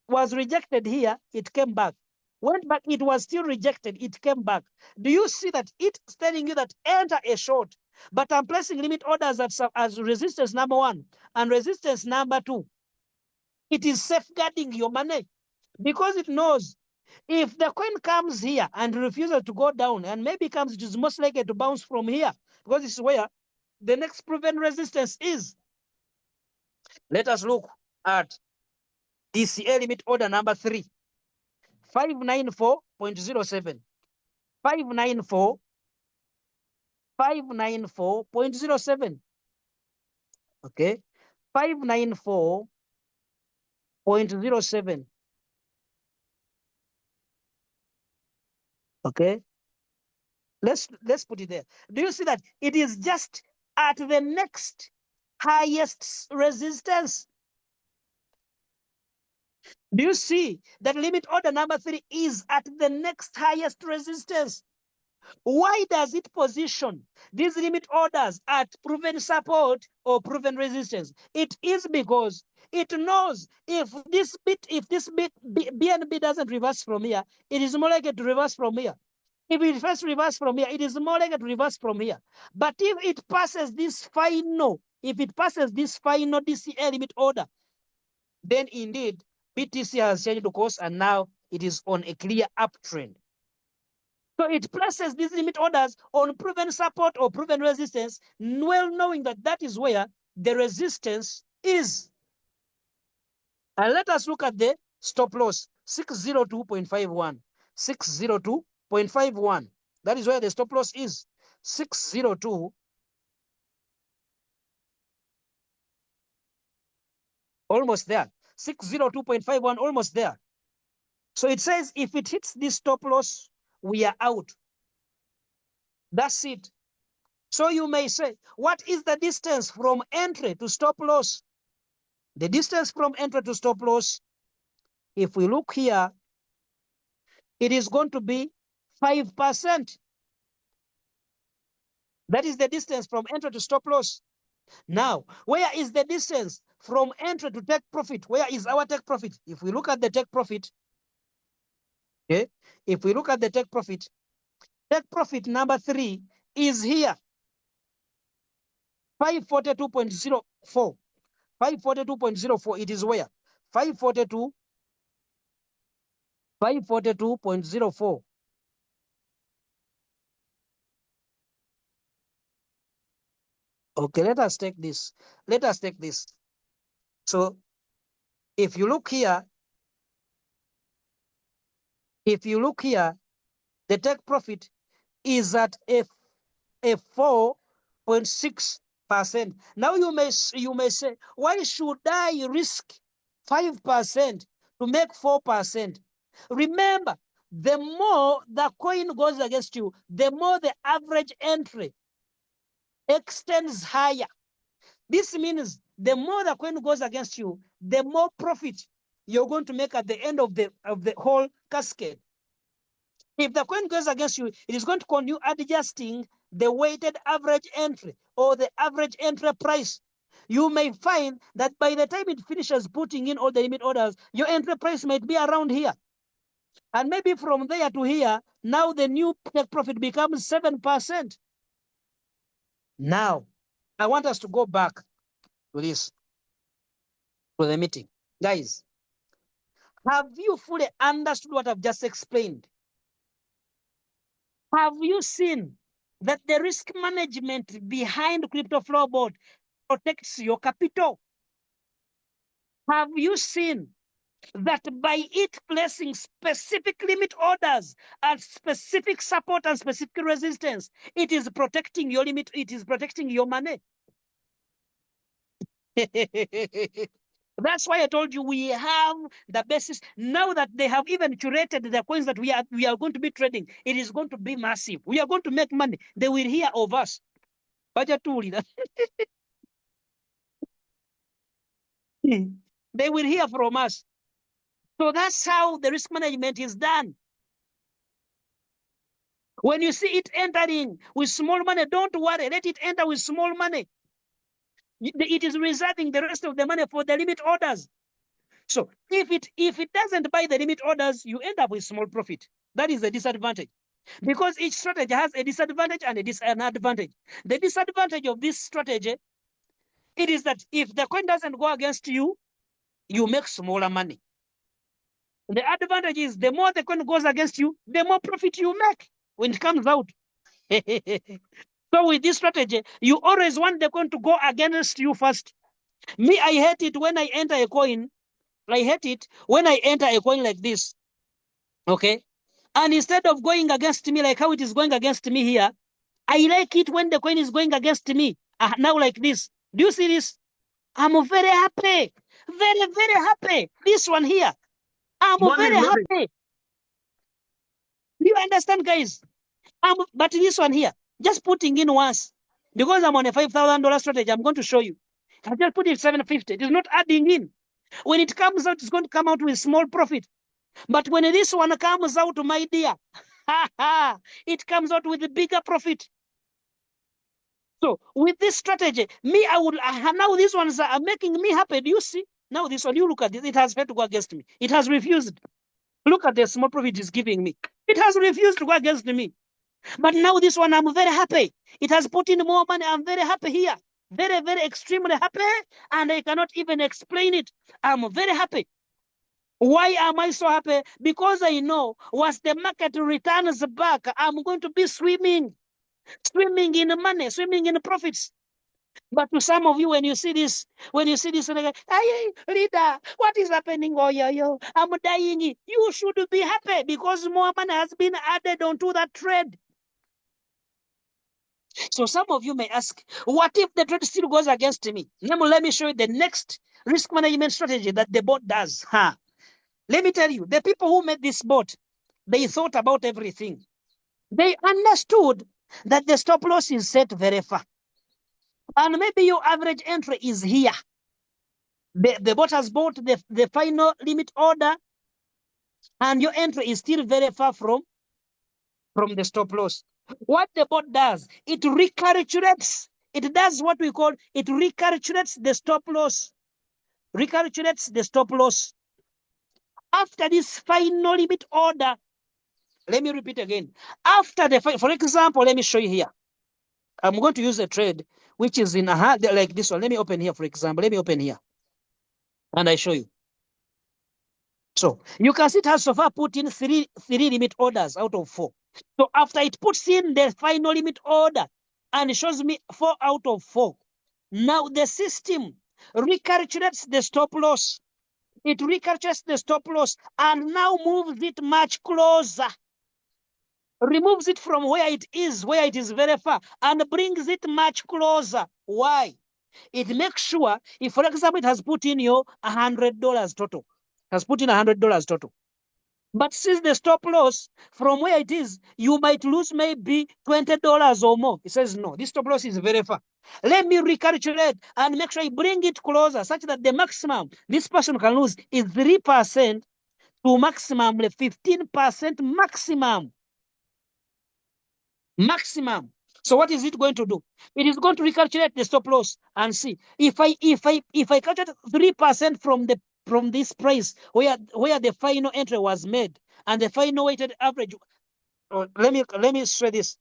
was rejected here, it came back. Went back, it was still rejected, it came back. Do you see that it's telling you that enter a short, but I'm placing limit orders as resistance number one and resistance number two. It is safeguarding your money because it knows if the coin comes here and refuses to go down and maybe comes, it is most likely to bounce from here because this is where the next proven resistance is. Let us look at DCA limit order number three, 594.07. 594.07. Okay. 594.07. Okay. Let's put it there. Do you see that it is just at the next highest resistance? Do you see that limit order number three is at the next highest resistance? Why does it position these limit orders at proven support or proven resistance? It is because it knows if this BNB doesn't reverse from here, it is more likely to reverse from here. If it first reverse from here, it is more likely to reverse from here. But if it passes this final DCA limit order, then indeed BTC has changed the course and now it is on a clear uptrend. So it places these limit orders on proven support or proven resistance, well knowing that that is where the resistance is. And let us look at the stop loss 602.51. 602.51. That is where the stop loss is. 602. Almost there. 602.51, almost there. So it says if it hits this stop loss, we are out. That's it. So you may say, what is the distance from entry to stop loss? The distance from entry to stop loss, if we look here, it is going to be 5%. That is the distance from entry to stop loss. Now, where is the distance from entry to take profit? Where is our take profit? If we look at the take profit, okay, if we look at the take profit number 3 is here, 542.04. 542.04. It is where? 542.04. Okay, let us take this. Let us take this. So if you look here, the take profit is at a 4.6%. Now you may say, why should I risk 5% to make 4%? Remember, the more the coin goes against you, the more the average entry extends higher. This means the more the coin goes against you, the more profit you're going to make at the end of the whole cascade. If the coin goes against you, it is going to continue adjusting the weighted average entry or the average entry price. You may find that by the time it finishes putting in all the limit orders, your entry price might be around here. And maybe from there to here, now the new take profit becomes 7%. Now, I want us to go back to this, to the meeting. Guys, have you fully understood what I've just explained? Have you seen that the risk management behind Crypto Flow Board protects your capital? Have you seen that by it placing specific limit orders at specific support and specific resistance, it is protecting your limit, it is protecting your money? That's why I told you we have the basis. Now that they have even curated the coins that we are going to be trading, it is going to be massive. We are going to make money. They will hear of us. They will hear from us. So that's how the risk management is done. When you see it entering with small money, don't worry. Let it enter with small money. It is reserving the rest of the money for the limit orders. So if it doesn't buy the limit orders, you end up with small profit. That is the disadvantage. Because each strategy has a disadvantage and an advantage. The disadvantage of this strategy, it is that if the coin doesn't go against you, you make smaller money. The advantage is the more the coin goes against you, the more profit you make when it comes out. So with this strategy, you always want the coin to go against you first. Me, I hate it when I enter a coin. I hate it when I enter a coin like this. Okay? And instead of going against me like how it is going against me here, I like it when the coin is going against me. Now like this. Do you see this? I'm very happy. Very, very happy. This one here. I'm very happy. Do you understand, guys? But this one here, just putting in once. Because I'm on a $5,000 strategy, I'm going to show you. I just put it 750. It is not adding in. When it comes out, it's going to come out with small profit. But when this one comes out, my dear, it comes out with a bigger profit. So with this strategy, me, I would now these ones are making me happy. Do you see? Now this one, you look at it, it has failed to go against me. It has refused. Look at the small profit it's giving me. It has refused to go against me. But now this one, I'm very happy. It has put in more money. I'm very happy here. Very, very extremely happy. And I cannot even explain it. I'm very happy. Why am I so happy? Because I know once the market returns back, I'm going to be swimming in money, swimming in profits. But to some of you, when you see this, like, hey, leader, what is happening? Oh, yo, I'm dying. You should be happy because more money has been added onto that trade. So some of you may ask, what if the trade still goes against me? Let me show you the next risk management strategy that the bot does. Let me tell you, the people who made this bot, they thought about everything. They understood that the stop loss is set very far. And maybe your average entry is here. The bot has bought the final limit order, and your entry is still very far from the stop loss. What the bot does, it recalculates. It does what we call, it recalculates the stop loss. Recalculates the stop loss. After this final limit order, let me repeat again. After the, for example, let me show you here. I'm going to use a trade which is in like this one. Let me open here, for example. Let me open here. And I show you. So you can see it has so far put in three limit orders out of 4. So after it puts in the final limit order and it shows me 4 out of 4, now the system recalculates the stop loss. It recalculates the stop loss and now moves it much closer. Removes it from where it is very far, and brings it much closer. Why? It makes sure, if for example it has put in your $100 total, has put in $100 total. But since the stop loss from where it is, you might lose maybe $20 or more. It says, no, this stop loss is very far. Let me recalculate and make sure I bring it closer such that the maximum this person can lose is 3% to maximum 15% maximum. Maximum. So what is it going to do? It is going to recalculate the stop loss and see if I calculate 3% from this price where the final entry was made and the final weighted average. Let me show this.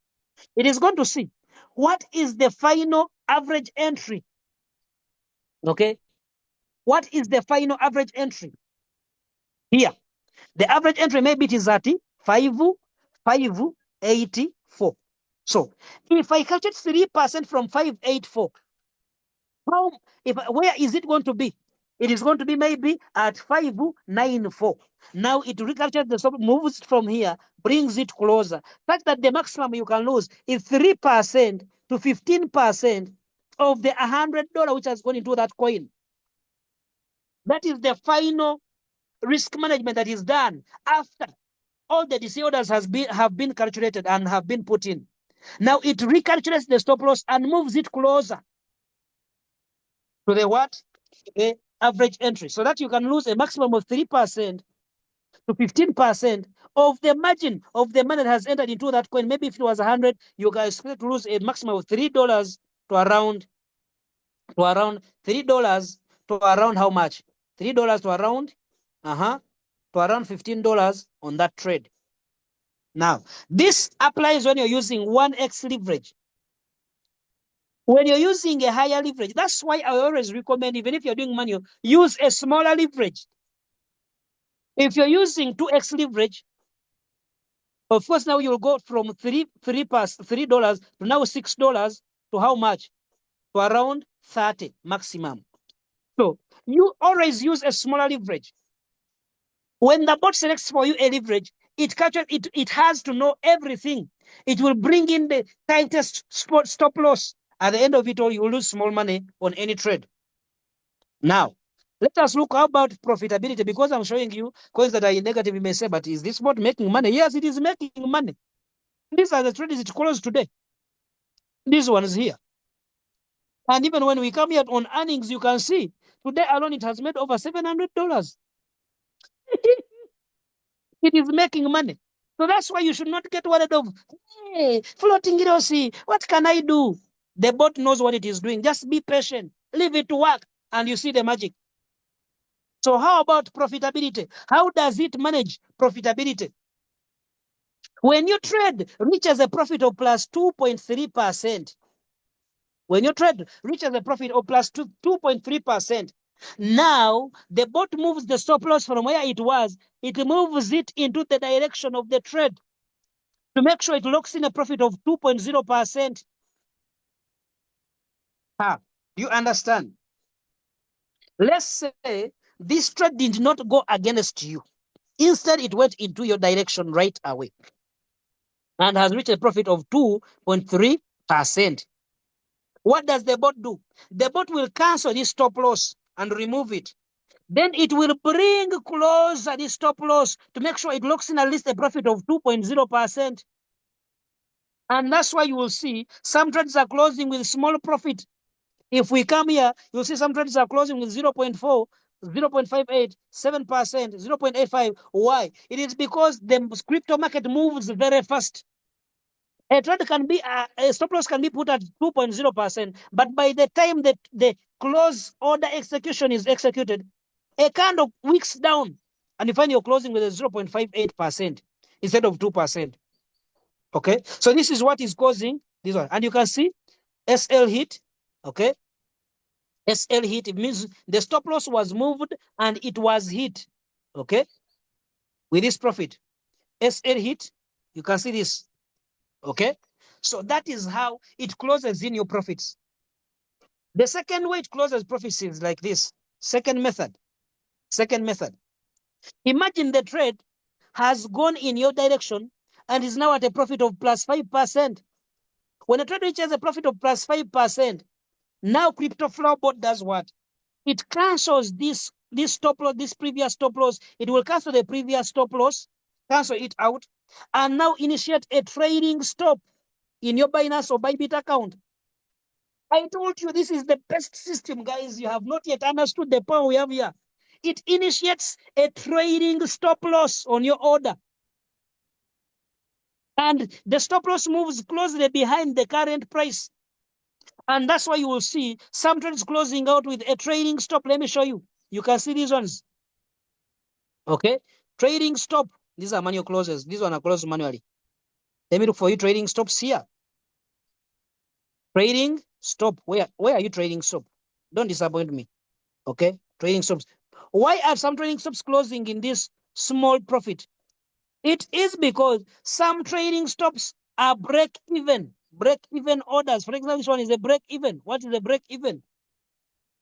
It is going to see what is the final average entry. Okay, what is the final average entry here? The average entry maybe it is at 5,584. So if I calculate 3% from 584, where is it going to be? It is going to be maybe at 594. Now it recalculates the stop, moves from here, brings it closer, such that the maximum you can lose is 3% to 15% of the $100 which has gone into that coin. That is the final risk management that is done after all the DC orders have been calculated and have been put in. Now it recalculates the stop loss and moves it closer to the what? The average entry, so that you can lose a maximum of 3% to 15% of the margin of the money that has entered into that coin. Maybe if it was 100, you guys expect to lose a maximum of $3 to around $3 to around how much? $3 to around $15 on that trade. Now, this applies when you're using 1x leverage. When you're using a higher leverage, that's why I always recommend, even if you're doing manual, use a smaller leverage. If you're using 2x leverage, of course, now you'll go from $3 to now $6 to how much? To around 30 maximum. So you always use a smaller leverage. When the bot selects for you a leverage, it has to know everything. It will bring in the tightest stop loss. At the end of it all, you will lose small money on any trade. Now, let us look about profitability, because I'm showing you coins that are negative. You may say, but is this bot making money? Yes, it is making money. These are the trades it closed today. This one is here. And even when we come here on earnings, you can see today alone it has made over $700. It is making money. So that's why you should not get worried of, hey, floating Hiroshi, what can I do? The bot knows what it is doing. Just be patient. Leave it to work, and you see the magic. So how about profitability? How does it manage profitability? When your trade reaches a profit of plus 2.3%, when your trade reaches a profit of plus 2.3%, now the bot moves the stop loss from where it was. It moves it into the direction of the trade to make sure it locks in a profit of 2.0%. Do you understand? Let's say this trade did not go against you. Instead, it went into your direction right away and has reached a profit of 2.3%. What does the bot do? The bot will cancel this stop loss and remove it. Then it will bring closer this stop loss to make sure it locks in at least a profit of 2.0%. And that's why you will see some trades are closing with small profit. If we come here, you'll see some trades are closing with 0.4, 0.58, 7%, 0.85. Why? It is because the crypto market moves very fast. A trade can be, a stop loss can be put at 2.0%, but by the time that the close order execution is executed, a kind of weeks down, and you find you're closing with a 0.58% instead of 2%. Okay, so this is what is causing this one, and you can see SL hit. Okay, SL hit, it means the stop loss was moved and it was hit. Okay, with this profit, SL hit, you can see this. Okay, so that is how it closes in your profits. The second way it closes profits is like this. Second method. Imagine the trade has gone in your direction and is now at a profit of plus 5%. When a trade reaches a profit of plus 5%, now crypto flow bot does what? It cancels this stop loss, this previous stop loss. It will cancel the previous stop loss, cancel it out, and now initiate a trading stop in your Binance or Bybit account. I told you this is the best system, guys. You have not yet understood the power we have here. It initiates a trading stop loss on your order. And the stop loss moves closely behind the current price. And that's why you will see some trades closing out with a trading stop. Let me show you. You can see these ones. Okay. Trading stop. These are manual closes. These one are closed manually. Let me look for you trading stops here. Trading stop. Where are you trading stop? Don't disappoint me. Okay. Trading stops. Why are some trading stops closing in this small profit? It is because some trading stops are break even orders. For example, this one is a break even. What is a break even?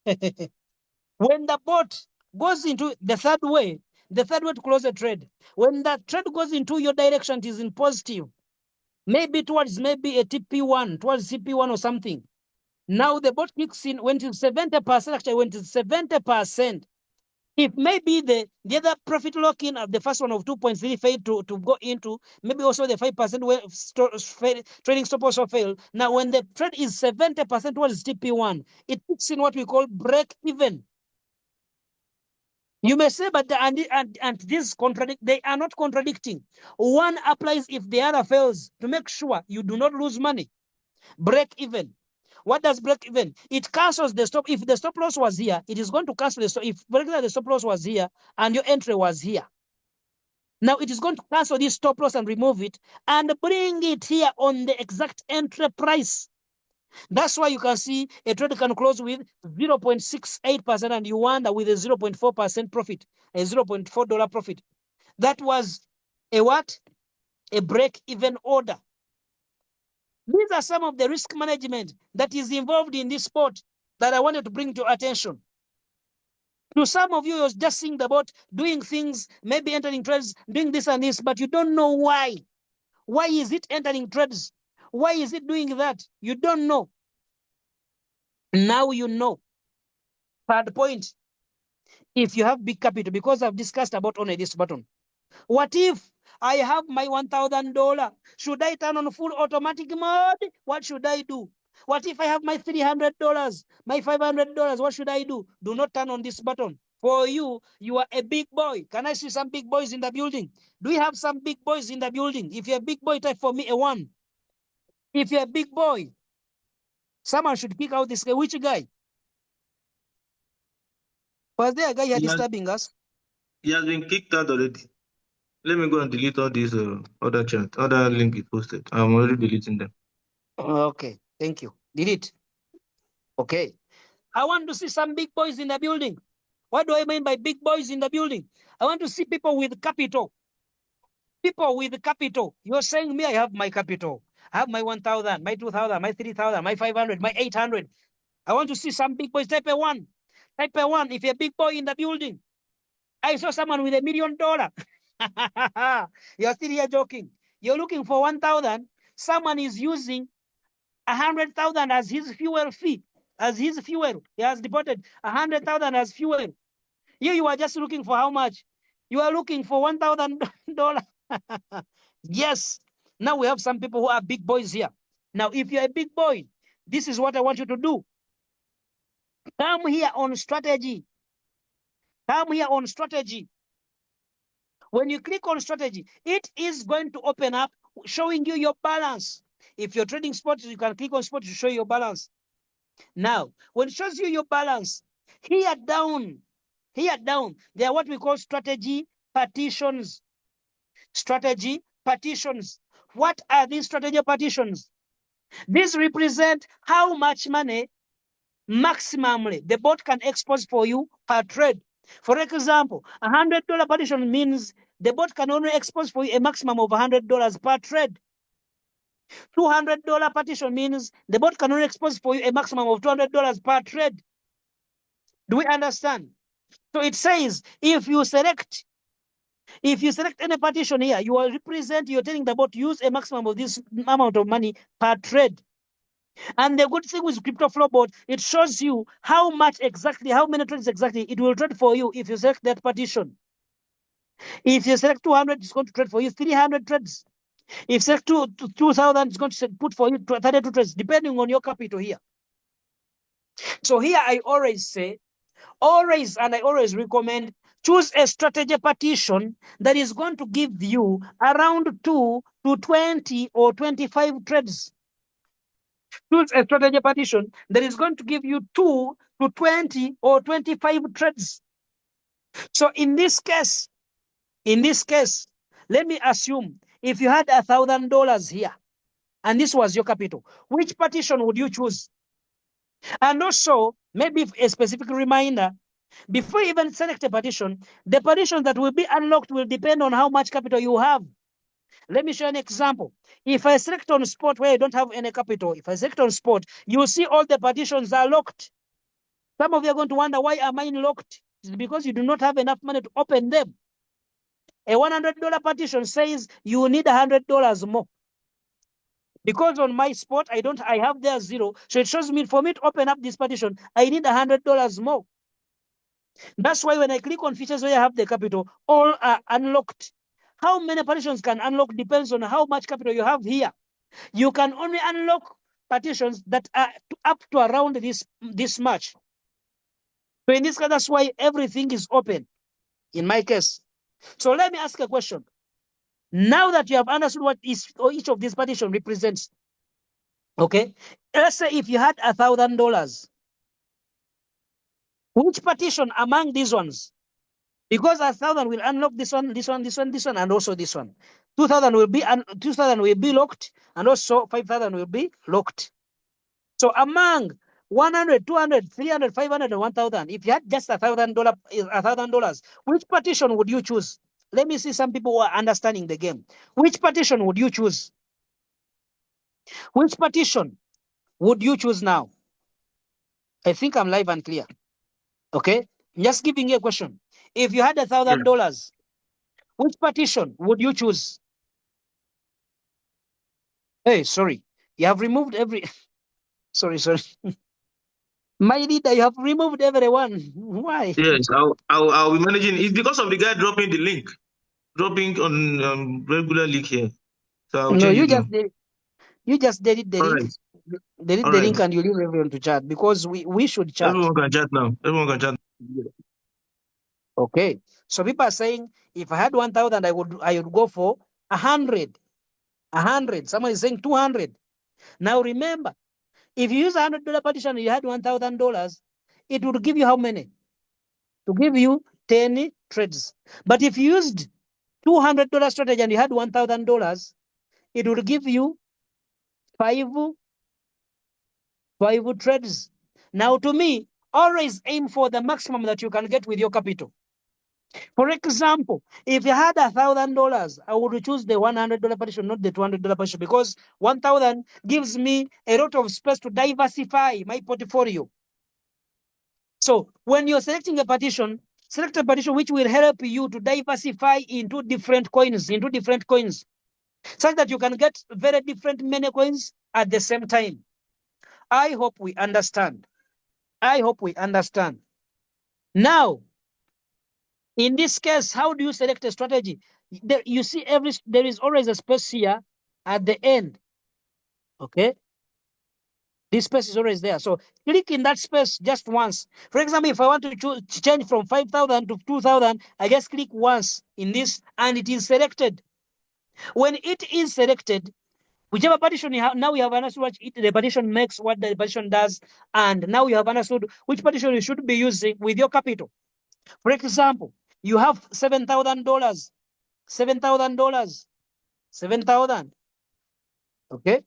When the bot goes into the third way to close a trade, when that trade goes into your direction, it is in positive, maybe towards maybe a TP1, towards CP1 or something. Now the bot kicks in when it's 70%, actually when it's 70%. If maybe the other profit lock-in of the first one of 2.3 failed to go into, maybe also the 5% trading stop also failed. Now, when the trade is 70% towards TP1, it kicks in what we call break even. You may say, but this contradict, they are not contradicting. One applies if the other fails to make sure you do not lose money. Break even. What does break even? It cancels the stop. If the stop loss was here, it is going to cancel the stop. If for example, the stop loss was here and your entry was here, now it is going to cancel this stop loss and remove it and bring it here on the exact entry price. That's why you can see a trade can close with 0.68% and you wonder with a 0.4% profit, a $0.4 profit. That was a what? A break-even order. These are some of the risk management that is involved in this sport that I wanted to bring to attention. To some of you, you're just seeing about doing things, maybe entering trades, doing this and this, but you don't know why. Why is it entering trades? Why is it doing that? You don't know. Now you know. Third point, if you have big capital, because I've discussed about only this button. What if I have my $1,000? Should I turn on full automatic mode? What should I do? What if I have my $300, my $500? What should I do? Do not turn on this button. For you, you are a big boy. Can I see some big boys in the building? Do we have some big boys in the building? If you're a big boy, type for me a 1. If you're a big boy, someone should kick out this guy. Which guy? Was there a guy here disturbing us? He has been kicked out already. Let me go and delete all these other chat, other link he posted. I'm already deleting them. Okay, thank you. Delete. Okay. I want to see some big boys in the building. What do I mean by big boys in the building? I want to see people with capital. People with capital. You're saying me, I have my capital. I have my 1,000, my 2,000, my 3,000, my 500, my 800. I want to see some big boys. Type a one. Type a one if you're a big boy in the building. I saw someone with $1 million. You're still here joking. You're looking for 1,000. Someone is using 100,000 as his fuel fee, as his fuel. He has deposited 100,000 as fuel. You are just looking for how much? You are looking for $1,000. Yes. Now we have some people who are big boys here. Now, if you're a big boy, this is what I want you to do. Come here on strategy. Come here on strategy. When you click on strategy, it is going to open up showing you your balance. If you're trading spot, you can click on spot to show your balance. Now, when it shows you your balance, here down, they are what we call strategy partitions. Strategy partitions. What are these strategy partitions? These represent how much money maximally the bot can expose for you per trade. For example, $100 partition means the bot can only expose for you a maximum of $100 per trade. $200 partition means the bot can only expose for you a maximum of $200 per trade. Do we understand? So it says if you select any partition here, you are you're telling the bot use a maximum of this amount of money per trade. And the good thing with crypto flow bot, it shows you how much exactly, how many trades exactly it will trade for you if you select that partition. If you select 200, it's going to trade for you 300 trades. If you select 2,000, it's going to put for you 32 trades, depending on your capital here. So here I always say, and I always recommend, choose a strategy partition that is going to give you around 2 to 20 or 25 trades. Choose a strategy partition that is going to give you 2 to 20 or 25 trades. So in this case, let me assume if you had $1,000 here and this was your capital, which partition would you choose? And also, maybe a specific reminder, before you even select a partition, the partition that will be unlocked will depend on how much capital you have. Let me show an example. If I select on spot where I don't have any capital, if I select on spot, you will see all the partitions are locked. Some of you are going to wonder, why are mine locked? It's because you do not have enough money to open them. A $100 partition says you need $100 more. Because on my spot, I have there zero. So it shows me, for me to open up this partition, I need $100 more. That's why when I click on features where I have the capital, all are unlocked. How many partitions can unlock depends on how much capital you have here. You can only unlock partitions that are up to around this much. So in this case, that's why everything is open, in my case. So let me ask a question. Now that you have understood what each of these partitions represents, okay, let's say if you had $1,000, which partition among these ones? Because 1,000 will unlock this one, and also this one. 2,000 will be locked, and also 5,000 will be locked. So among 100, 200, 300, 500, and 1,000, if you had just $1,000, which partition would you choose? Let me see some people who are understanding the game. Which partition would you choose? Which partition would you choose now? I think I'm live and clear. Okay? Just giving you a question. If you had $1,000, which partition would you choose? Hey, sorry. You have removed every... sorry. My leader, you have removed everyone. Why? Yes, I'll be managing. It's because of the guy dropping the link, dropping on regular link here. So I'll No, change you it now. just delete the All link. right, Delete all the right. link and you leave everyone to chat, because we should chat. Everyone can chat now. Everyone can chat. Okay. So people are saying, if I had 1,000, I would go for 100. 100. Someone is saying 200. Now remember, if you use $100 partition and you had $1,000, it would give you how many? To give you 10 trades. But if you used $200 strategy and you had $1,000, it would give you five trades. Now, to me, always aim for the maximum that you can get with your capital. For example, if you had $1,000, I would choose the $100 partition, not the $200 partition, because 1,000 gives me a lot of space to diversify my portfolio. So when you're selecting a partition, select a partition which will help you to diversify into different coins, such that you can get very different many coins at the same time. I hope we understand. I hope we understand. Now, in this case, how do you select a strategy? You see, there is always a space here at the end. Okay, this space is always there. So click in that space just once. For example, if I want to change from 5,000 to 2,000, I just click once in this, and it is selected. When it is selected, whichever partition you have, now you have understood what the partition makes, what the partition does, and now you have understood which partition you should be using with your capital. For example, you have $7,000, $7,000, 7,000. Okay,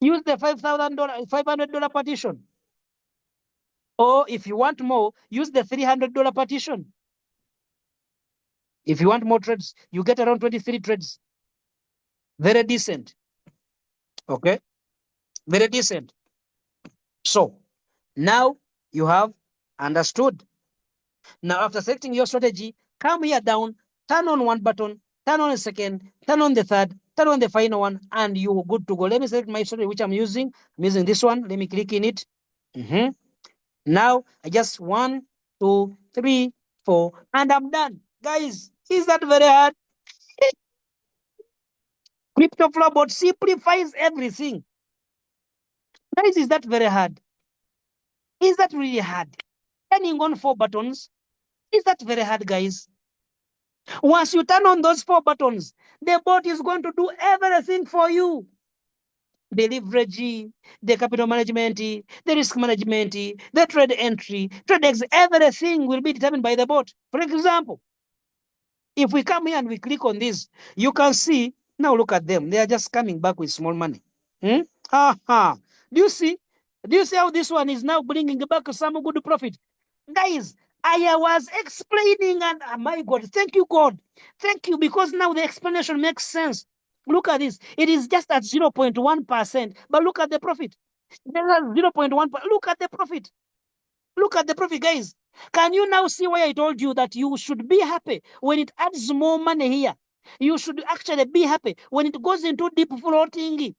use the $500 partition, or if you want more, use the $300 partition. If you want more trades, you get around 23 trades. Very decent. Okay, very decent. So now you have understood. Now, after selecting your strategy, come here down, turn on one button, turn on a second, turn on the third, turn on the final one, and you're good to go. Let me select my strategy, which I'm using. I'm using this one. Let me click in it. Now, I just 1, 2, 3, 4, and I'm done. Guys, is that very hard? Crypto Flow Bot simplifies everything. Guys, is that very hard? Is that really hard? Turning on 4 buttons, is that very hard, guys? Once you turn on those 4 buttons, the bot is going to do everything for you. The leverage, the capital management, the risk management, the trade entry, trade exit, everything will be determined by the bot. For example, if we come here and we click on this, you can see, now look at them. They are just coming back with small money. Aha. Do you see? Do you see how this one is now bringing back some good profit? Guys, I was explaining, and my God, thank you, God. Thank you, because now the explanation makes sense. Look at this. It is just at 0.1%, but look at the profit. There is 0.1. Look at the profit. Look at the profit, guys. Can you now see why I told you that you should be happy when it adds more money here? You should actually be happy when it goes into deep floating.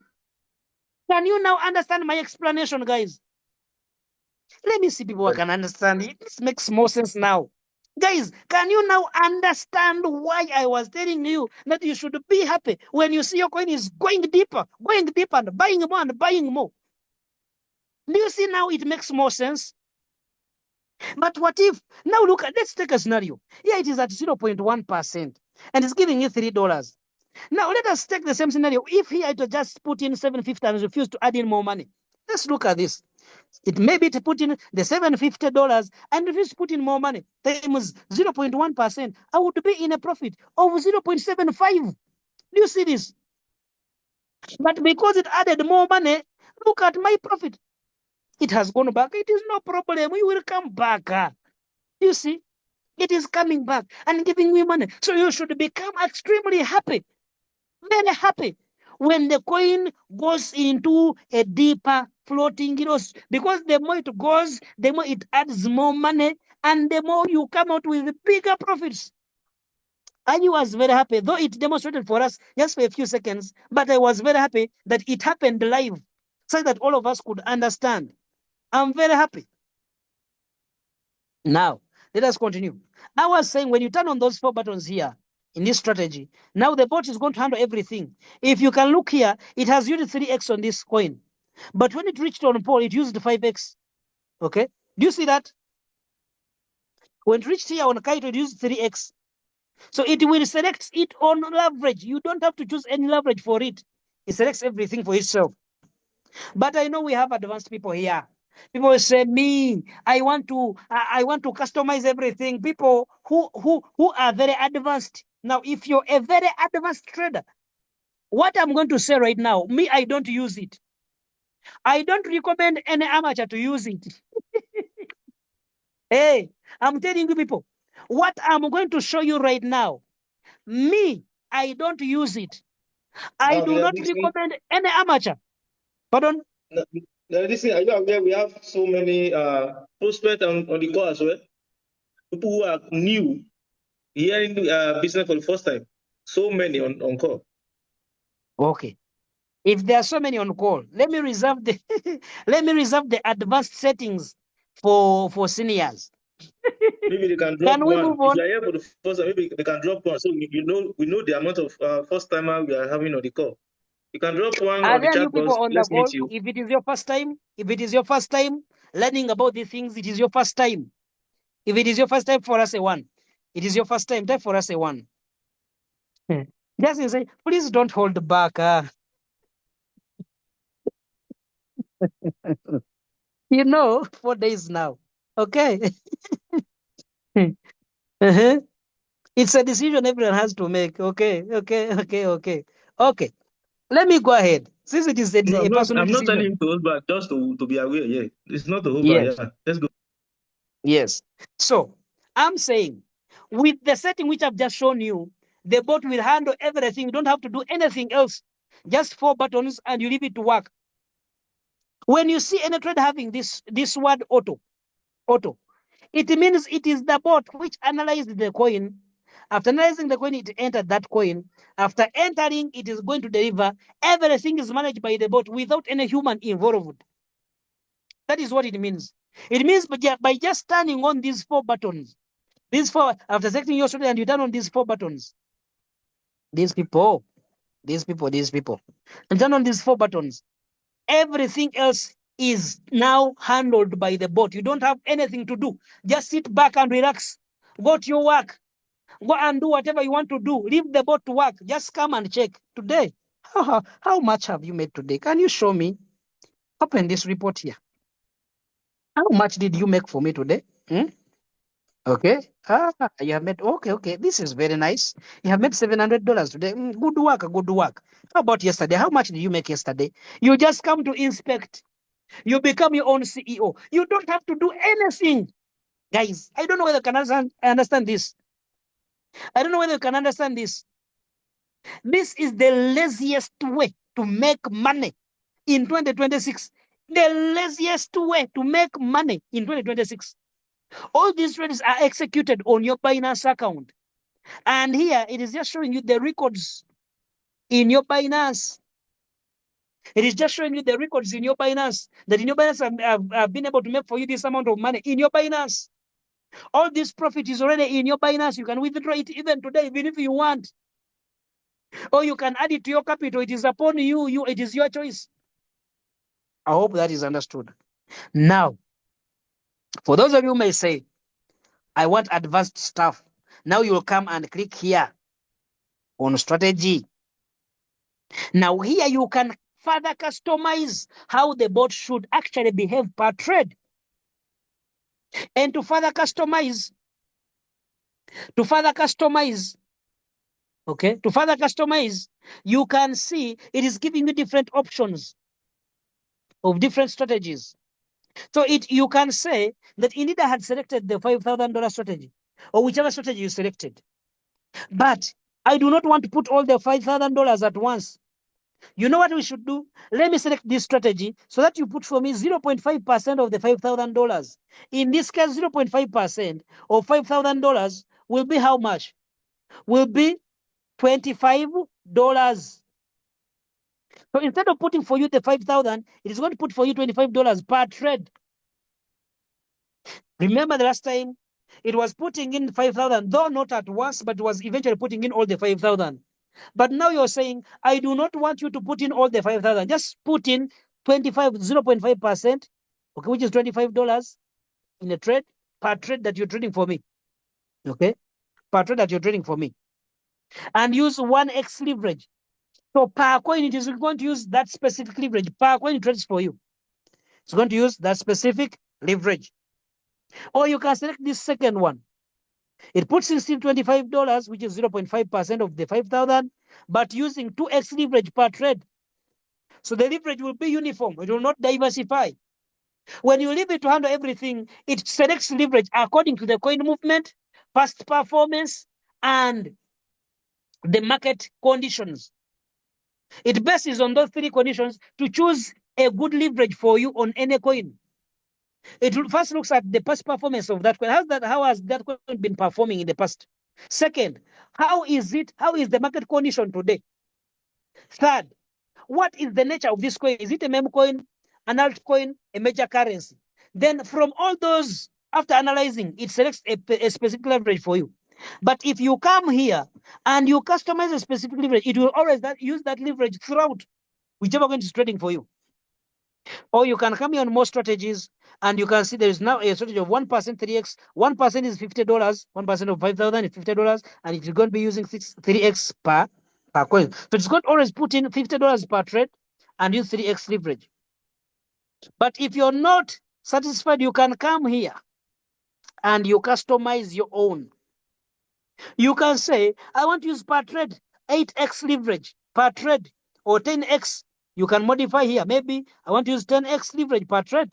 Can you now understand my explanation, guys? Let me see people who can understand it. This makes more sense now. Guys, can you now understand why I was telling you that you should be happy when you see your coin is going deeper and buying more and buying more? Do you see now it makes more sense? But what if, now look at, let's take a scenario. Here it is at 0.1% and it's giving you $3. Now let us take the same scenario. If here it just put in 750 and refuse to add in more money. Let's look at this. It may be to put in the $750 and refuse to put in more money times 0.1%. I would be in a profit of 0.75. Do you see this? But because it added more money, look at my profit. It has gone back. It is no problem. We will come back. You see, it is coming back and giving me money. So you should become extremely happy, very happy, when the coin goes into a deeper floating, because the more it goes, the more it adds more money, and the more you come out with bigger profits. I was very happy, though it demonstrated for us just for a few seconds, but I was very happy that it happened live so that all of us could understand. I'm very happy. Now, let us continue. I was saying when you turn on those 4 buttons here in this strategy, now the bot is going to handle everything. If you can look here, it has used 3x on this coin. But when it reached on Paul, it used 5x. Okay? Do you see that? When it reached here on Kaito, it used 3x. So it will select it on leverage. You don't have to choose any leverage for it. It selects everything for itself. But I know we have advanced people here. People say, me, I want to customize everything. People who are very advanced. Now, if you're a very advanced trader, what I'm going to say right now, me, I don't use it. I don't recommend any amateur to use it. Hey, I'm telling you people, what I'm going to show you right now, me, I don't use it. I Now, do not recommend any amateur. Pardon? Now, listen, are you aware we have so many prospects on the call as well? People who are new, hearing business for the first time. So many on call. Okay. If there are so many on call, let me reserve the let me reserve the advanced settings for seniors. Maybe they can drop Can we one. move If on? you are here for the first time, maybe they can drop one. So we know the amount of first timer we are having on the call. You can drop one Are on the there new chat people box. on the Let's call? meet you. If it is your first time, learning about these things, it is your first time. If it is your first time, for us a one. It is your first time, type for us a one. Just say, please don't hold back. You know, 4 days now. Okay. Uh-huh. It's a decision everyone has to make. Okay. Okay. Let me go ahead. Since it is No, a personal I'm not telling decision. you to hold back, just to be aware. Yeah, it's not to hold back. Yes. Yeah, let's go. Yes. So I'm saying with the setting which I've just shown you, the bot will handle everything. You don't have to do anything else. Just 4 buttons and you leave it to work. When you see any trade having this word auto, it means it is the bot which analyzed the coin. After analyzing the coin, it entered that coin. After entering, it is going to deliver. Everything is managed by the bot without any human involved. That is what it means. It means by just turning on these 4 buttons, after selecting your strategy and you turn on these 4 buttons, these people, and turn on these 4 buttons, everything else is now handled by the bot. You don't have anything to do. Just sit back and relax. Go to your work. Go and do whatever you want to do. Leave the bot to work. Just come and check. Today, how much have you made today? Can you show me? Open this report here. How much did you make for me today? Okay. You have made, okay. This is very nice. You have made $700 today. Good work. How about yesterday? How much did you make yesterday? You just come to inspect. You become your own CEO. You don't have to do anything. Guys, I don't know whether you can understand this. I don't know whether you can understand this. This is the laziest way to make money in 2026. The laziest way to make money in 2026. All these trades are executed on your Binance account. And here it is just showing you the records in your Binance. It is just showing you the records in your Binance. That in your Binance, I've been able to make for you this amount of money in your Binance. All this profit is already in your Binance. You can withdraw it even today, even if you want. Or you can add it to your capital. It is upon you. It is your choice. I hope that is understood. Now, for those of you who may say, I want advanced stuff. Now you'll come and click here on strategy. Now here you can further customize how the bot should actually behave per trade. And to further customize, you can see it is giving you different options of different strategies. So you can say that indeed I had selected the $5,000 strategy or whichever strategy you selected. But I do not want to put all the $5,000 at once. You know what we should do? Let me select this strategy so that you put for me 0.5% of the $5,000. In this case, 0.5% of $5,000 will be how much? Will be $25. So instead of putting for you the 5,000, it is going to put for you $25 per trade. Remember the last time it was putting in 5,000, though not at once, but it was eventually putting in all the 5,000. But now you're saying, I do not want you to put in all the 5,000. Just put in 0.5%, okay, which is $25 in a trade, per trade that you're trading for me. Okay, per trade that you're trading for me. And use 1x leverage. So per coin, it is going to use that specific leverage. Per coin it trades for you. It's going to use that specific leverage. Or you can select this second one. It puts in still $25, which is 0.5% of the 5,000, but using 2x leverage per trade. So the leverage will be uniform. It will not diversify. When you leave it to handle everything, it selects leverage according to the coin movement, past performance, and the market conditions. It bases on those 3 conditions to choose a good leverage for you on any coin. It first looks at the past performance of that coin. How has that coin been performing in the past? Second, how is the market condition today? Third, what is the nature of this coin? Is it a meme coin, an altcoin, a major currency? Then from all those, after analyzing, it selects a specific leverage for you. But if you come here and you customize a specific leverage, it will always use that leverage throughout whichever coin is trading for you. Or you can come here on more strategies and you can see there is now a strategy of 1% 3x. 1% is $50, 1% of 5,000 is $50, and it's going to be using 3x per coin. So it's going to always put in $50 per trade and use 3x leverage. But if you're not satisfied, you can come here and you customize your own. You can say, I want to use per trade 8x leverage per trade or 10x. You can modify here. Maybe I want to use 10x leverage per trade.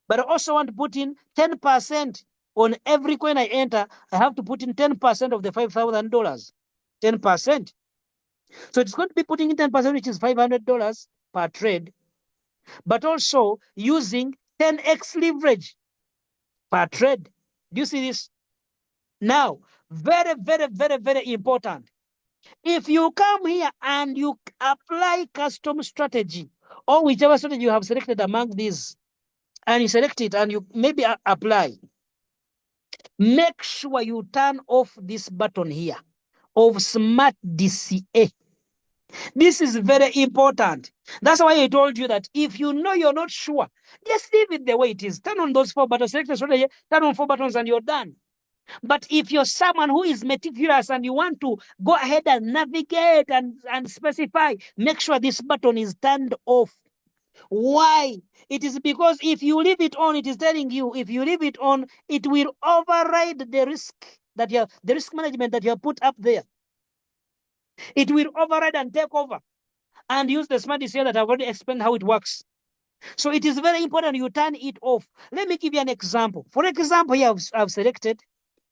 But I also want to put in 10% on every coin I enter. I have to put in 10% of the $5,000. 10%. So it's going to be putting in 10%, which is $500 per trade, but also using 10x leverage per trade. Do you see this? Now, very, very, very, very important. If you come here and you apply custom strategy or whichever strategy you have selected among these, and you select it and you maybe apply, make sure you turn off this button here of smart DCA. This is very important. That's why I told you that if you know you're not sure, just leave it the way it is. Turn on those 4 buttons, select the strategy, turn on 4 buttons, and you're done. But if you're someone who is meticulous and you want to go ahead and navigate and specify, make sure this button is turned off. Why? It is because if you leave it on, it is telling you, if you leave it on, it will override the risk the risk management that you have put up there. It will override and take over and use the smart DCA that I've already explained how it works. So it is very important you turn it off. Let me give you an example. For example, here I've selected,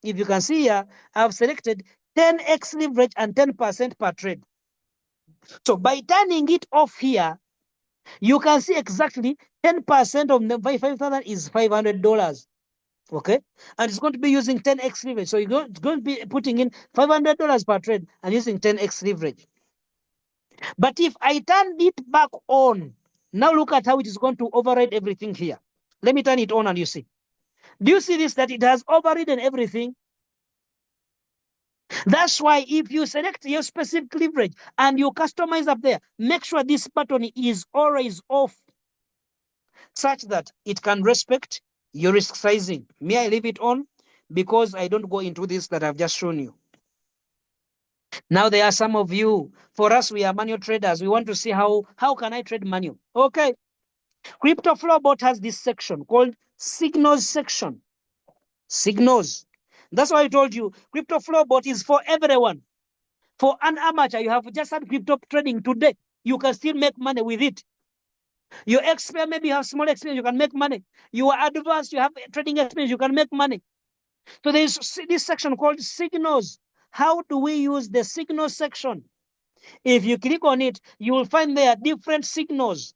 if you can see here, I've selected 10x leverage and 10% per trade. So by turning it off here, you can see exactly 10% of the 5,000 is $500. Okay, and it's going to be using 10x leverage. So it's going to be putting in $500 per trade and using 10x leverage. But if I turn it back on, now look at how it is going to override everything here. Let me turn it on and you see. Do you see this, that it has overridden everything? That's why if you select your specific leverage and you customize up there, make sure this button is always off such that it can respect your risk sizing. May I leave it on? Because I don't go into this that I've just shown you. Now there are some of you, for us, we are manual traders. We want to see how can I trade manual? Okay. Crypto Flowbot has this section called signals section. Signals. That's why I told you Crypto Flowbot is for everyone. For an amateur, you have just had crypto trading today. You can still make money with it. You're expert, maybe you have small experience, you can make money. You are advanced, you have trading experience, you can make money. So there's this section called signals. How do we use the signals section? If you click on it, you will find there different signals.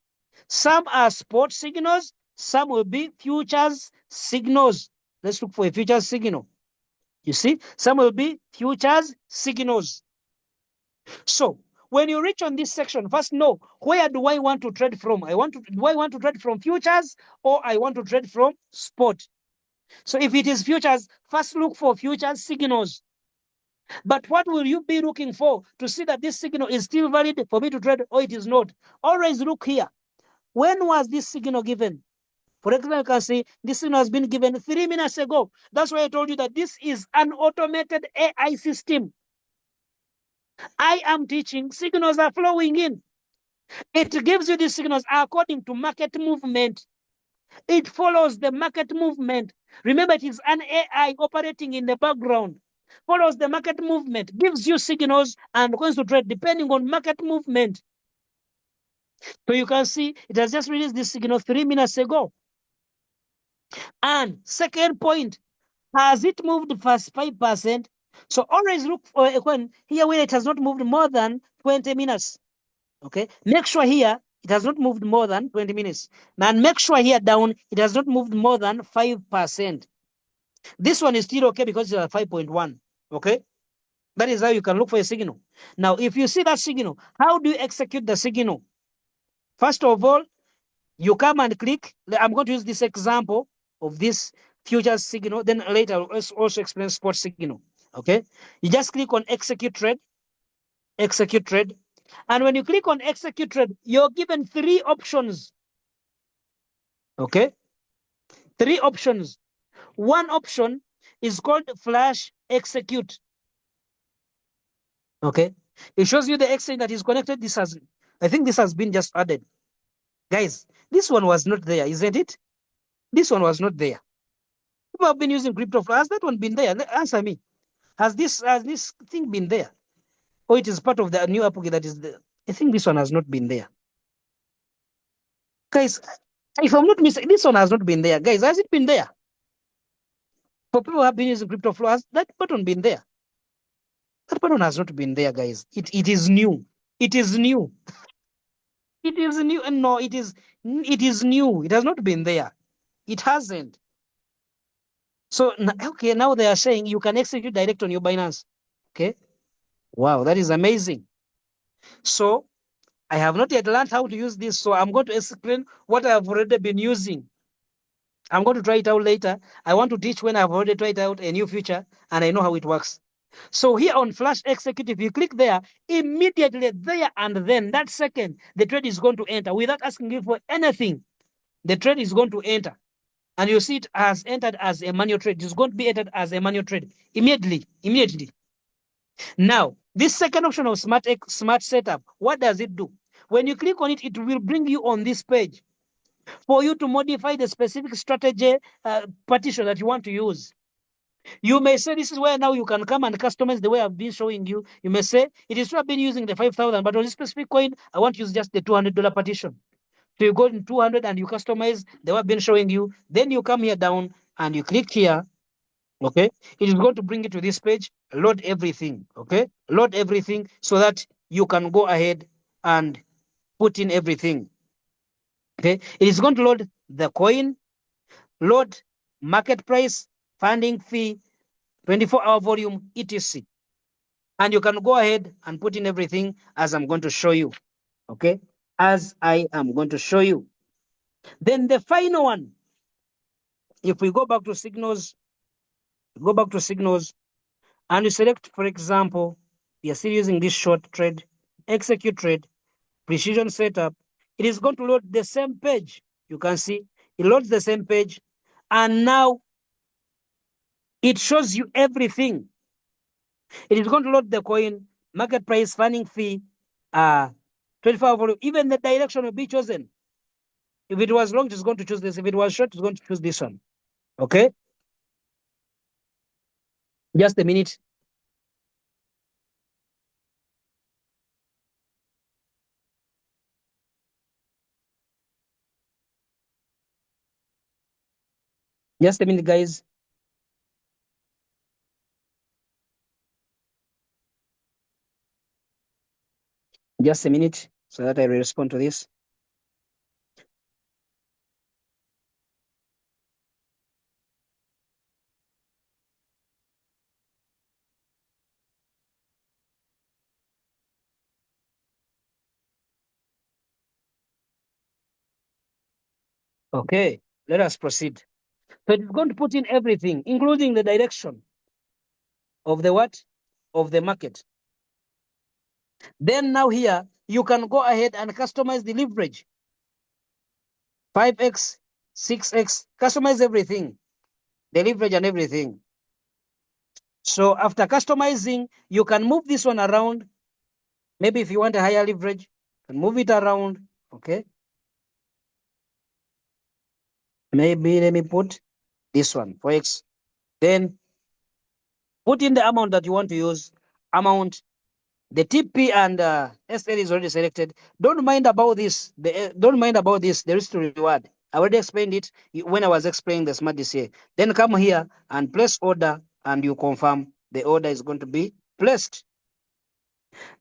Some are spot signals, some will be futures signals. Let's look for a futures signal. You see, some will be futures signals. So when you reach on this section, first know, where do I want to trade from? Do I want to trade from futures or I want to trade from spot? So if it is futures, first look for futures signals. But what will you be looking for to see that this signal is still valid for me to trade or it is not? Always look here. When was this signal given? For example, you can see this signal has been given 3 minutes ago. That's why I told you that this is an automated AI system. I am teaching, signals are flowing in. It gives you these signals according to market movement. It follows the market movement. Remember, it is an AI operating in the background. Follows the market movement, gives you signals and goes to trade depending on market movement. So you can see it has just released this signal 3 minutes ago. And second point, has it moved past 5%? So always look for a coin here where it has not moved more than 20 minutes. Okay, make sure here it has not moved more than 20 minutes. Now make sure here down, it has not moved more than 5%. This one is still okay because it's at 5.1. Okay. That is how you can look for a signal. Now, if you see that signal, how do you execute the signal? First of all, you come and click. I'm going to use this example of this futures signal. Then later, I'll also explain spot signal. Okay. You just click on execute trade. Execute trade. And when you click on execute trade, you're given 3 options. Okay. 3 options. One option is called flash execute. Okay. It shows you the exchange that is connected. I think this has been just added. Guys, this one was not there, isn't it? This one was not there. People have been using crypto. Has that one been there? Answer me. Has this thing been there? Or it is part of the new APK that is there? I think this one has not been there. Guys, if I'm not mistaken, this one has not been there. Guys, has it been there? For people who have been using crypto flow, has that button been there? That button has not been there, guys. It is new. It is new. It is new. No, it is new. It has not been there. It hasn't. So okay, now they are saying you can execute direct on your Binance. Okay. Wow, that is amazing. So I have not yet learned how to use this. So I'm going to explain what I have already been using. I'm going to try it out later. I want to teach when I've already tried out a new feature and I know how it works. So here on Flash Execute, if you click there, immediately there and then that second, the trade is going to enter without asking you for anything. The trade is going to enter. And you see it has entered as a manual trade. It's going to be entered as a manual trade immediately. Now, this second option of smart setup, what does it do? When you click on it, it will bring you on this page for you to modify the specific strategy partition that you want to use. You may say this is where now you can come and customize the way I've been showing you. You may say it is true I've been using the 5,000, but on this specific coin, I want to use just the $200 partition. So you go in 200 and you customize the way I've been showing you. Then you come here down and you click here. Okay, it is going to bring you to this page. Load everything. Okay, load everything so that you can go ahead and put in everything. Okay, it is going to load the coin, load market price, funding fee, 24-hour volume, etc. And you can go ahead and put in everything as I'm going to show you. Okay, as I am going to show you. Then the final one, if we go back to signals, and you select, for example, we are still using this short trade, execute trade, precision setup. It is going to load the same page. You can see it loads the same page. And now it shows you everything. It is going to load the coin, market price, funding fee, 24-hour volume, even the direction will be chosen. If it was long, it's going to choose this. If it was short, it's going to choose this one. Okay? Just a minute. Just a minute, guys. Just a minute so that I respond to this. Okay, let us proceed. So it's going to put in everything, including the direction of the what? Of the market. Then now here, you can go ahead and customize the leverage. 5x, 6x, customize everything. The leverage and everything. So after customizing, you can move this one around. Maybe if you want a higher leverage, you can move it around. Okay. Maybe let me put this one for X. Then put in the amount that you want to use. Amount. The TP and SL is already selected. Don't mind about this. Don't mind about this. There is to reward. I already explained it when I was explaining the smart DCA. Then come here and place order and you confirm the order is going to be placed.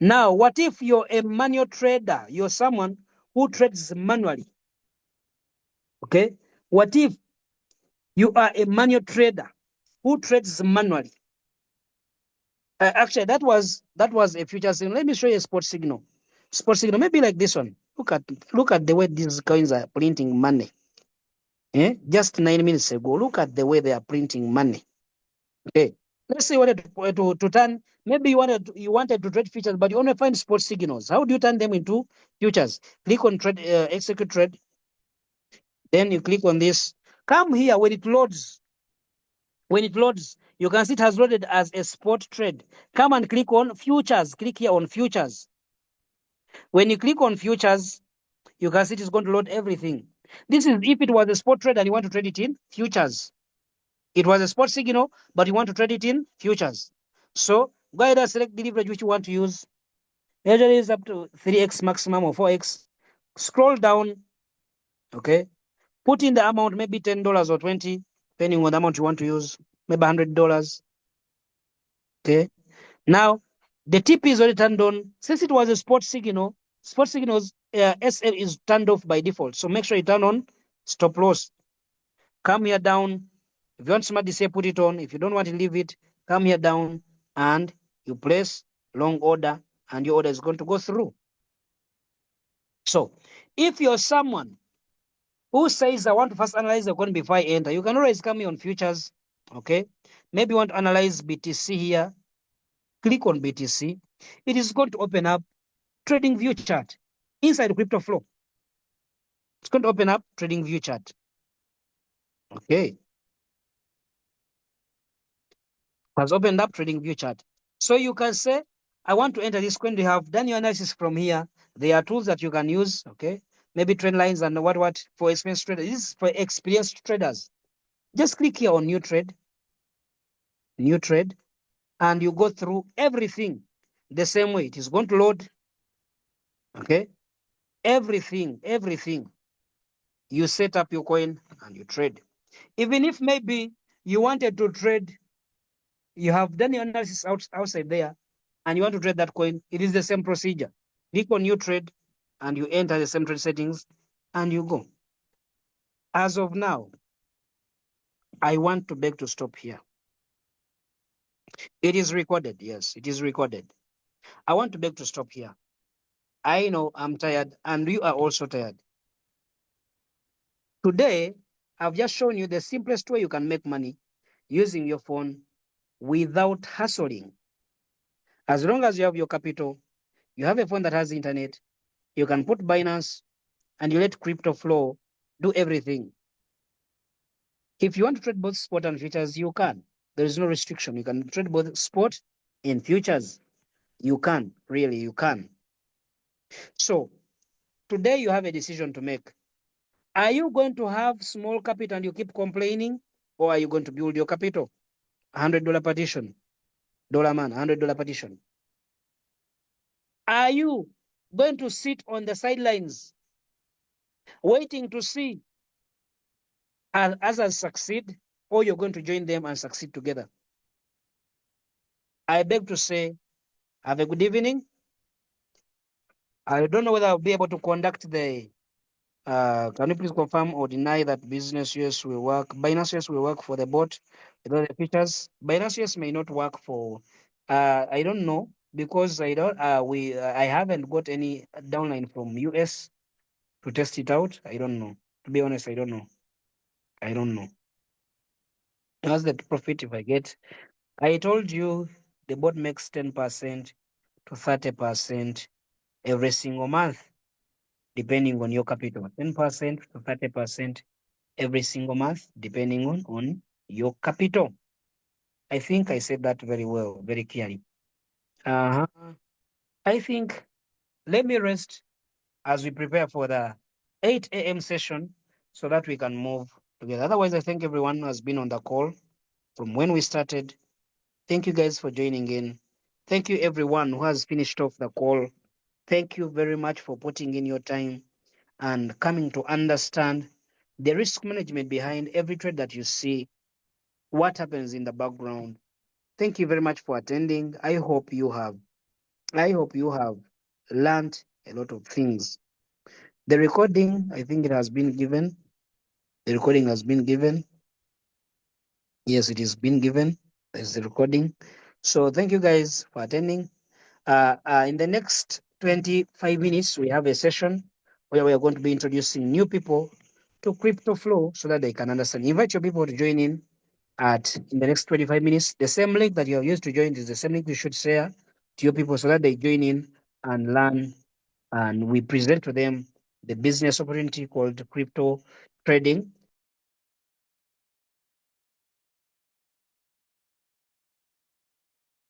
Now, what if you're a manual trader? You're someone who trades manually. Okay. What if you are a manual trader who trades manually? Actually, that was a future signal. Let me show you a spot signal. Spot signal, maybe like this one. Look at the way these coins are printing money. Just 9 minutes ago, look at the way they are printing money. Okay. Let's say you wanted to turn, maybe you wanted to trade futures, but you only find spot signals. How do you turn them into futures? Click on trade, execute trade. Then you click on this. Come here when it loads. When it loads, you can see it has loaded as a spot trade. Come and click on futures. Click here on futures. When you click on futures, you can see it is going to load everything. This is if it was a spot trade and you want to trade it in futures. It was a spot signal, but you want to trade it in futures. So go ahead and select the leverage which you want to use. Usually is up to 3x maximum or 4x. Scroll down, okay? Put in the amount, maybe $10 or 20, depending on the amount you want to use, maybe $100. Okay. Now, the TP is already turned on. Since it was a spot signals, SL is turned off by default. So make sure you turn on stop loss. Come here down. If you want smart DCA, put it on. If you don't want to leave it, come here down and you place long order and your order is going to go through. So if you're someone who says, I want to first analyze the coin before I enter, you can always come here on futures. Okay. Maybe you want to analyze BTC here. Click on BTC. It is going to open up trading view chart inside crypto flow. It's going to open up trading view chart. Okay. Has opened up trading view chart. So you can say, I want to enter this coin. You have done your analysis from here. There are tools that you can use. Okay. Maybe trend lines and what for experienced traders. This is for experienced traders. Just click here on new trade, and you go through everything the same way. It is going to load. Okay. Everything. You set up your coin and you trade. Even if maybe you wanted to trade, you have done your analysis outside there, and you want to trade that coin, it is the same procedure. Click on new trade, and you enter the same trade settings, and you go. As of now, I want to beg to stop here. It is recorded. Yes, it is recorded. I want to beg to stop here. I know I'm tired, and you are also tired. Today, I've just shown you the simplest way you can make money using your phone without hustling. As long as you have your capital, you have a phone that has internet, you can put Binance and you let crypto flow do everything. If you want to trade both spot and futures, you can. There is no restriction. You can trade both spot and futures. You can, really, you can. So today you have a decision to make. Are you going to have small capital and you keep complaining, or are you going to build your capital? $100 partition, dollar man, $100 partition. Are you going to sit on the sidelines waiting to see others succeed, or you're going to join them and succeed together? I beg to say, have a good evening. I don't know whether I'll be able to conduct the, can you please confirm or deny that business US will work? Binance US will work for the bot with all the features. Binance US may not work for, I don't know, because I don't, I haven't got any downline from US to test it out. I don't know. To be honest, I don't know. That's the profit if I get. I told you the bot makes 10% to 30% every single month, depending on your capital. 10% to 30% every single month, depending on your capital. I think I said that very well, very clearly. Uh-huh. I think let me rest as we prepare for the 8 a.m. session so that we can move together. Otherwise, I thank everyone who has been on the call from when we started. Thank you guys for joining in. Thank you everyone who has finished off the call. Thank you very much for putting in your time and coming to understand the risk management behind every trade that you see, what happens in the background. Thank you very much for attending. I hope you have learned a lot of things. The recording, I think it has been given. The recording has been given. Yes, it is been given. There's the recording. So thank you guys for attending. In the next 25 minutes, we have a session where we are going to be introducing new people to crypto flow so that they can understand. Invite your people to join in the next 25 minutes. The same link that you have used to join is the same link you should share to your people so that they join in and learn. And we present to them the business opportunity called crypto trading.